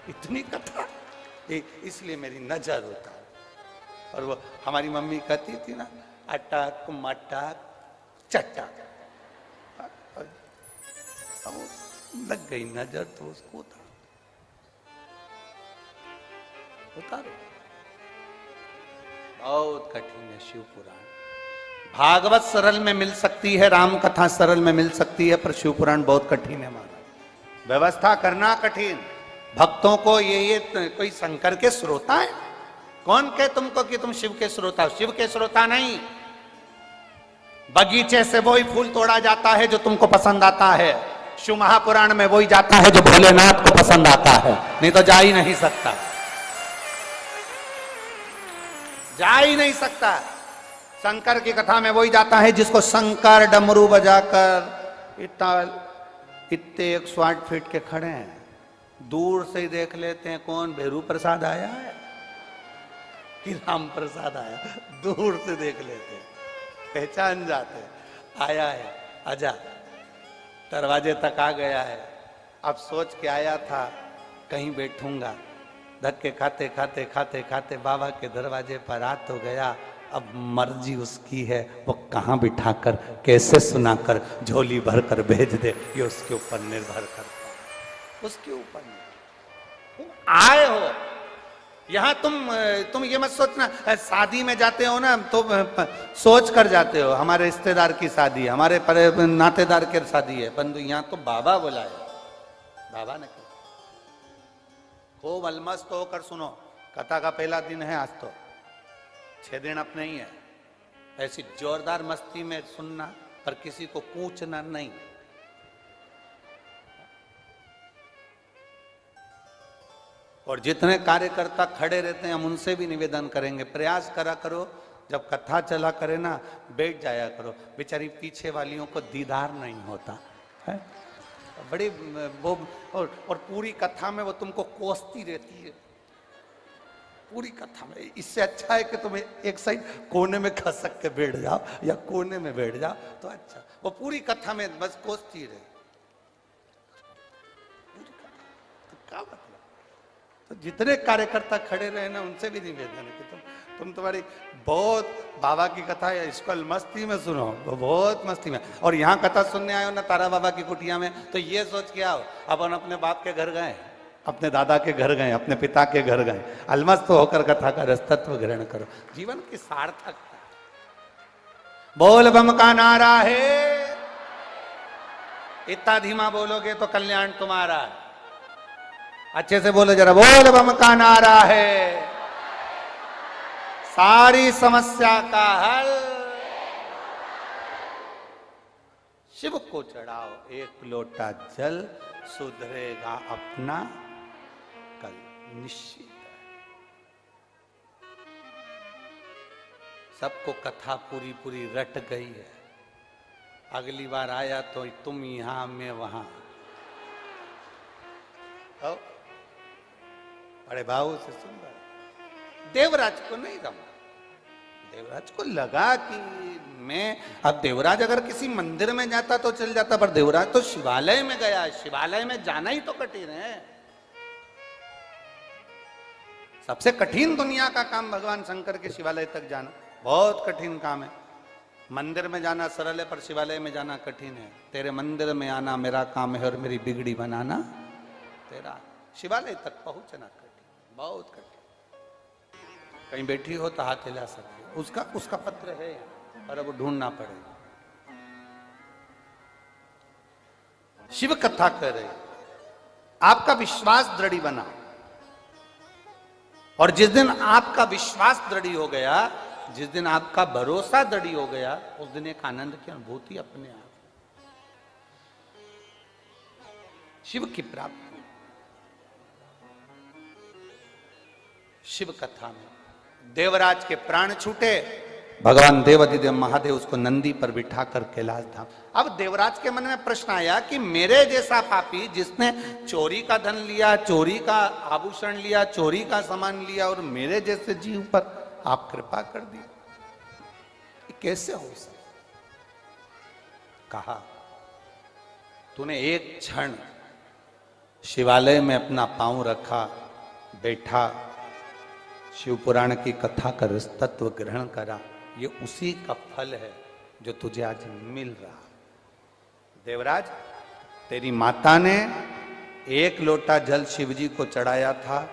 इतनी कथा, इसलिए मेरी नजर उतार। और वो हमारी मम्मी कहती थी ना, अटक मटक चटक, लग गई नजर तो उसको उतारो। बहुत कठिन है शिव पुराण। भागवत सरल में मिल सकती है, राम कथा सरल में मिल सकती है, पर शिव पुराण बहुत कठिन है महाराज। व्यवस्था करना कठिन। भक्तों को ये कोई शंकर के श्रोता है? कौन कहे तुमको कि तुम शिव के श्रोता हो? शिव के श्रोता नहीं। बगीचे से वही फूल तोड़ा जाता है जो तुमको पसंद आता है, शिव महापुराण में वही जाता है जो भोलेनाथ को पसंद आता है, नहीं तो जा ही नहीं सकता, जा ही नहीं सकता। शंकर की कथा में वही जाता है जिसको शंकर डमरू बजाकर इतने 108 फीट के खड़े हैं, दूर से ही देख लेते हैं कौन भेरू प्रसाद आया है कि राम प्रसाद आया, दूर से देख लेते हैं, पहचान जाते हैं, आया है, आजा, दरवाजे तक आ गया है। अब सोच के आया था कहीं बैठूंगा, धक्के खाते खाते खाते खाते बाबा के दरवाजे पर आ तो गया। अब मर्जी उसकी है, वो कहाँ बिठाकर कैसे सुनाकर झोली भर कर भेज दे, ये उसके ऊपर निर्भर करता है, उसके ऊपर। तुम आए हो यहां, तुम ये मत सोचना, शादी में जाते हो ना तो सोच कर जाते हो हमारे रिश्तेदार की शादी, हमारे नातेदार की शादी है, बंधु। यहां तो बाबा बुलाए, बाबा ने कहा। खूब अलमस्त होकर सुनो, कथा का पहला दिन है आज, तो 6 दिन अपने ही है। ऐसी जोरदार मस्ती में सुनना, पर किसी को पूछना नहीं। और जितने कार्यकर्ता खड़े रहते हैं हम उनसे भी निवेदन करेंगे, प्रयास करा करो जब कथा चला करे ना, बैठ जाया करो। बेचारी पीछे वालियों को दीदार नहीं होता है, बड़ी वो, और पूरी कथा में वो तुमको कोसती रहती है, पूरी कथा में। इससे अच्छा है कि तुम एक साइड कोने में खसक के बैठ जाओ या कोने में बैठ जाओ तो अच्छा। वो पूरी कथा में बस कोसती रहे, पूरी कथा। तो क्या मतलब? तो जितने कार्यकर्ता खड़े रहे ना उनसे भी निवेदन है कि तुम तुम तुम्हारी बहुत बाबा की कथा है, इसको मस्ती में सुनो, वो बहुत मस्ती में। और यहाँ कथा सुनने आए हो ना तारा बाबा की कुटिया में, तो ये सोच के आओ अपन अपने बाप के घर गए, अपने दादा के घर गए, अपने पिता के घर गए, अलमस्त होकर कथा का रसतत्व ग्रहण करो। जीवन की सार्थकता। बोल बम का नारा है, इतना धीमा बोलोगे तो कल्याण तुम्हारा है। अच्छे से बोलो जरा, बोल बम का नारा है, सारी समस्या का हल शिव को चढ़ाओ, एक लोटा जल सुधरेगा अपना कल, निश्चित है। सबको कथा पूरी पूरी रट गई है। अगली बार आया तो तुम यहां मैं वहां। बड़े भाव से सुन रहा। देवराज को नहीं रमा, देवराज को लगा कि मैं, अब देवराज अगर किसी मंदिर में जाता तो चल जाता, पर देवराज तो शिवालय में गया, शिवालय में जाना ही तो कठिन है। सबसे कठिन दुनिया का काम भगवान शंकर के शिवालय तक जाना बहुत कठिन काम है। मंदिर में जाना सरल है, पर शिवालय में जाना कठिन है। तेरे मंदिर में आना मेरा काम है और मेरी बिगड़ी बनाना तेरा। शिवालय तक पहुंचना कठिन, बहुत कठिन। कहीं बैठी हो तो हाथ हिला सकते, उसका पत्र है पर अब ढूंढना पड़ेगा। शिव कथा कर रहे, आपका विश्वास दृढ़ बना, और जिस दिन आपका विश्वास दृढ़ हो गया, जिस दिन आपका भरोसा दृढ़ हो गया, उस दिन एक आनंद की अनुभूति अपने आप शिव की प्राप्ति। शिव कथा में देवराज के प्राण छूटे, भगवान देवाधिदेव महादेव उसको नंदी पर बिठा कर कैलाश धाम। अब देवराज के मन में प्रश्न आया कि मेरे जैसा पापी जिसने चोरी का धन लिया, चोरी का आभूषण लिया, चोरी का सामान लिया, और मेरे जैसे जीव पर आप कृपा कर दी, कैसे हो सकता? कहा, तूने एक क्षण शिवालय में अपना पांव रखा, बैठा, शिव पुराण की कथा का रसतत्व ग्रहण करा, ये उसी का फल है जो तुझे आज मिल रहा। देवराज, तेरी माता ने एक लोटा जल शिवजी को चढ़ाया था,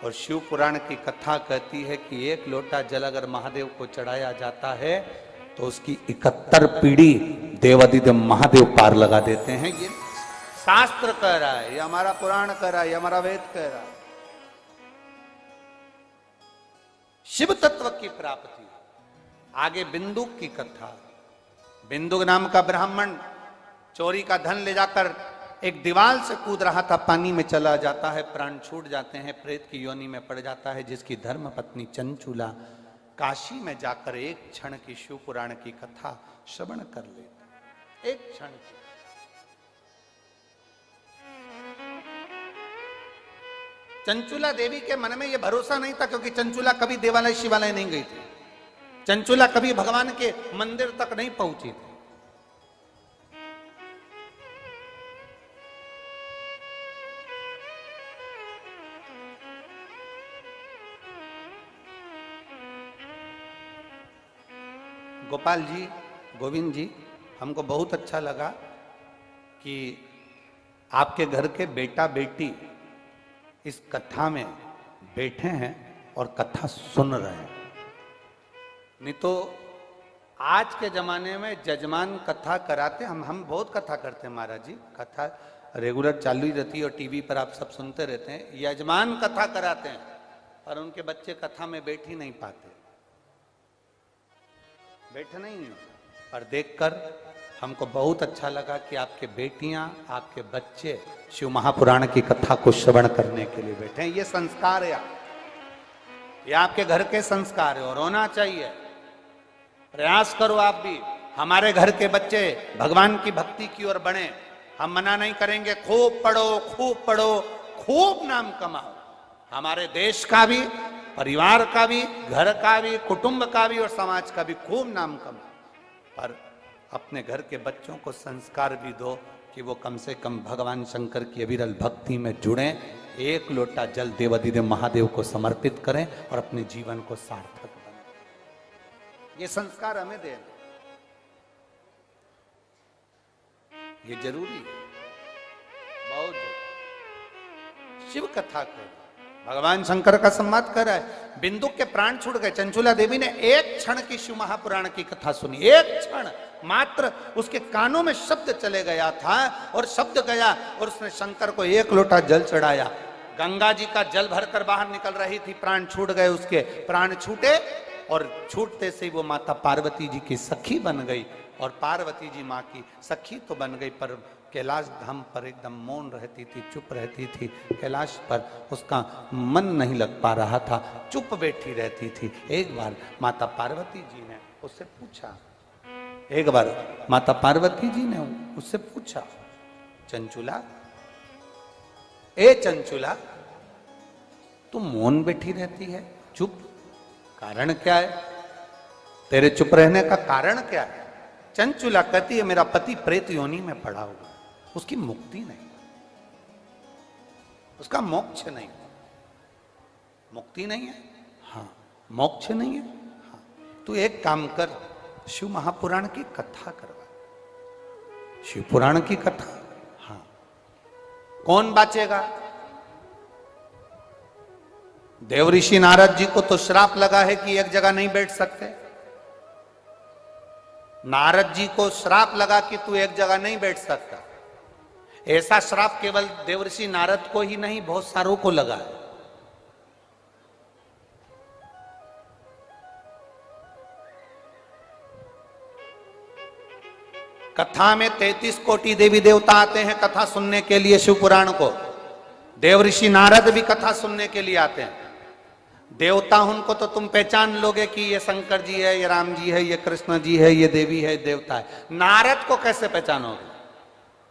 और शिव पुराण की कथा कहती है कि एक लोटा जल अगर महादेव को चढ़ाया जाता है तो उसकी 71 पीढ़ी देवाधिदेव महादेव पार लगा देते हैं। ये शास्त्र कह रहा है, ये हमारा पुराण कह रहा है, ये हमारा वेद कह रहा है। शिव तत्व की प्राप्ति। आगे बिंदुक की कथा। बिंदुक नाम का ब्राह्मण चोरी का धन ले जाकर एक दीवार से कूद रहा था, पानी में चला जाता है, प्राण छूट जाते हैं, प्रेत की योनि में पड़ जाता है, जिसकी धर्म पत्नी चंचुला काशी में जाकर एक क्षण की शिव पुराण की कथा श्रवण कर लेती। एक क्षण की। चंचुला देवी के मन में यह भरोसा नहीं था, क्योंकि चंचुला कभी देवालय शिवालय नहीं गई थी, चंचुला कभी भगवान के मंदिर तक नहीं पहुंची थी। गोपाल जी, गोविंद जी, हमको बहुत अच्छा लगा कि आपके घर के बेटा बेटी इस कथा में बैठे हैं और कथा सुन रहे हैं। नहीं तो आज के जमाने में जजमान कथा कराते, हम बहुत कथा करते हैं महाराज जी, कथा रेगुलर चालू ही रहती है और टीवी पर आप सब सुनते रहते हैं। यजमान कथा कराते हैं और उनके बच्चे कथा में बैठ ही नहीं पाते, बैठे नहीं। पर देखकर हमको बहुत अच्छा लगा कि आपके बेटियां, आपके बच्चे शिव महापुराण की कथा को श्रवण करने के लिए बैठे हैं। ये संस्कार है, ये आपके घर के संस्कार है और होना चाहिए। प्रयास करो आप भी, हमारे घर के बच्चे भगवान की भक्ति की ओर बढ़े। हम मना नहीं करेंगे, खूब पढ़ो, खूब पढ़ो, खूब नाम कमाओ, हमारे देश का भी, परिवार का भी, घर का भी, कुटुंब का भी और समाज का भी खूब नाम कमाओ। पर अपने घर के बच्चों को संस्कार भी दो कि वो कम से कम भगवान शंकर की अविरल भक्ति में जुड़ें, एक लोटा जल देवाधिदेव महादेव को समर्पित करें और अपने जीवन को सार्थक बनाएं। ये संस्कार हमें देना, ये जरूरी है, बहुत जरूरी। शिव कथा कर, भगवान शंकर का संवाद कर रहा है। बिंदु के प्राण छूट गए, चंचुला देवी ने एक क्षण की शिव महापुराण की कथा सुनी, एक क्षण मात्र उसके कानों में शब्द चले गया था और शब्द गया और उसने शंकर को एक लोटा जल चढ़ाया। गंगा जी का जल भरकर बाहर निकल रही थी, प्राण छूट गए, उसके प्राण छूटे और छूटते से ही वो माता पार्वती जी की सखी बन गई। और पार्वती जी माँ की सखी तो बन गई, पर कैलाश धाम पर एकदम मौन रहती थी, चुप रहती थी। कैलाश पर उसका मन नहीं लग पा रहा था, चुप बैठी रहती थी। एक बार माता पार्वती जी ने उससे पूछा, एक बार माता पार्वती जी ने उससे पूछा, चंचुला, ए चंचुला, तुम मौन बैठी रहती है, चुप, कारण क्या है? तेरे चुप रहने का कारण क्या है? चंचुला कहती है, मेरा पति प्रेत योनि में पड़ा हुआ, उसकी मुक्ति नहीं, उसका मोक्ष नहीं। मुक्ति नहीं है, हाँ, मोक्ष नहीं है, हाँ। तू एक काम कर, शिव महापुराण की कथा करवा, शिव पुराण की कथा। हाँ, कौन बाचेगा? देव ऋषि नारद जी को तो श्राप लगा है कि एक जगह नहीं बैठ सकते। नारद जी को श्राप लगा कि तू एक जगह नहीं बैठ सकता। ऐसा श्राप केवल देवर्षि नारद को ही नहीं, बहुत सारों को लगा है। कथा में 33 कोटि देवी देवता आते हैं कथा सुनने के लिए शिव पुराण को। देवर्षि नारद भी कथा सुनने के लिए आते हैं। देवता उनको तो तुम पहचान लोगे कि ये शंकर जी है, ये राम जी है, ये कृष्ण जी है, ये देवी है, देवता है। नारद को कैसे पहचानोगे?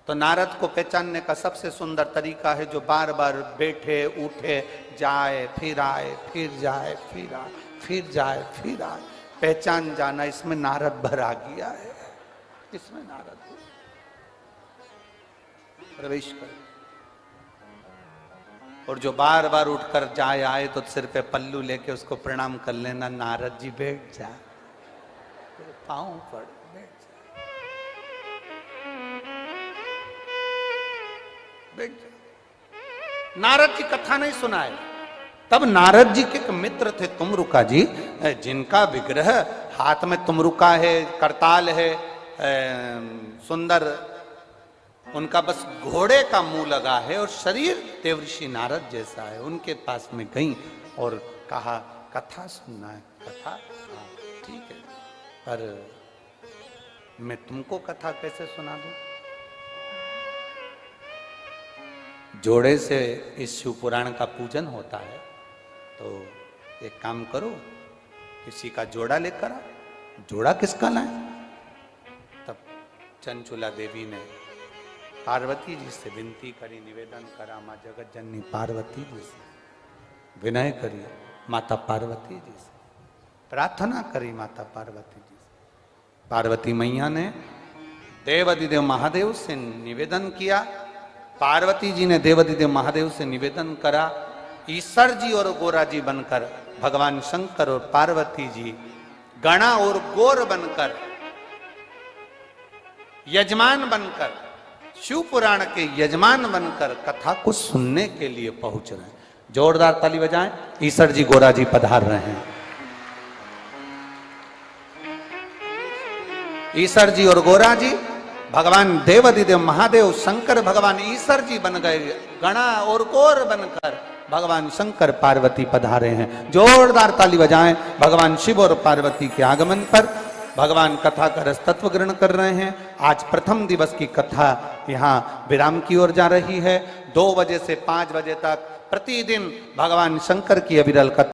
तो नारद को पहचानने का सबसे सुंदर तरीका है, जो बार बार बैठे उठे जाए फिर आए, फिर जाए फिर आए, फिर जाए फिर आए, पहचान जाना, इसमें नारद भर आ गया है, इसमें नारद प्रवेश कर। और जो बार बार उठकर जाए आए तो सिर पे पल्लू लेके उसको प्रणाम कर लेना, नारद जी बैठ जा, पांव पड़, बैठ जा, बैठ जा। नारद जी कथा नहीं सुनाए। तब नारद जी के एक मित्र थे तुमरुका जी, जिनका विग्रह हाथ में तुमरुका है, करताल है, सुंदर, उनका बस घोड़े का मुंह लगा है और शरीर देवर्षि नारद जैसा है। उनके पास में गई और कहा, कथा सुनना है? कथा? हाँ, ठीक है, पर मैं तुमको कथा कैसे सुना दूं? जोड़े से इस शिव पुराण का पूजन होता है, तो एक काम करो, किसी का जोड़ा लेकर आ। जोड़ा किसका लाए? तब चंचुला देवी ने पार्वती जी से विनती करी, निवेदन करा, माँ जगत जननी पार्वती जी से विनय करी, माता पार्वती जी से प्रार्थना करी, माता पार्वती जी से। पार्वती मैया ने देवाधिदेव महादेव से निवेदन किया। पार्वती जी ने देवाधिदेव महादेव से निवेदन करा, ईश्वर जी और गोरा जी बनकर, भगवान शंकर और पार्वती जी गणा और गोर बनकर, यजमान बनकर, शिव पुराण के यजमान बनकर कथा को सुनने के लिए पहुंच रहे हैं। जोरदार ताली बजाएं, ईश्वर जी गोरा जी पधार रहे हैं। ईश्वर जी और गोरा जी, भगवान देवाधिदेव महादेव शंकर भगवान ईश्वर जी बन गए, गणा और गोर बनकर भगवान शंकर पार्वती पधारे हैं। जोरदार ताली बजाएं भगवान शिव और पार्वती के आगमन पर। भगवान कथा का रस तत्व ग्रहण कर रहे हैं। आज प्रथम दिवस की कथा यहाँ विराम की ओर जा रही है। 2 बजे से 5 बजे तक प्रतिदिन भगवान शंकर की अविरल कथा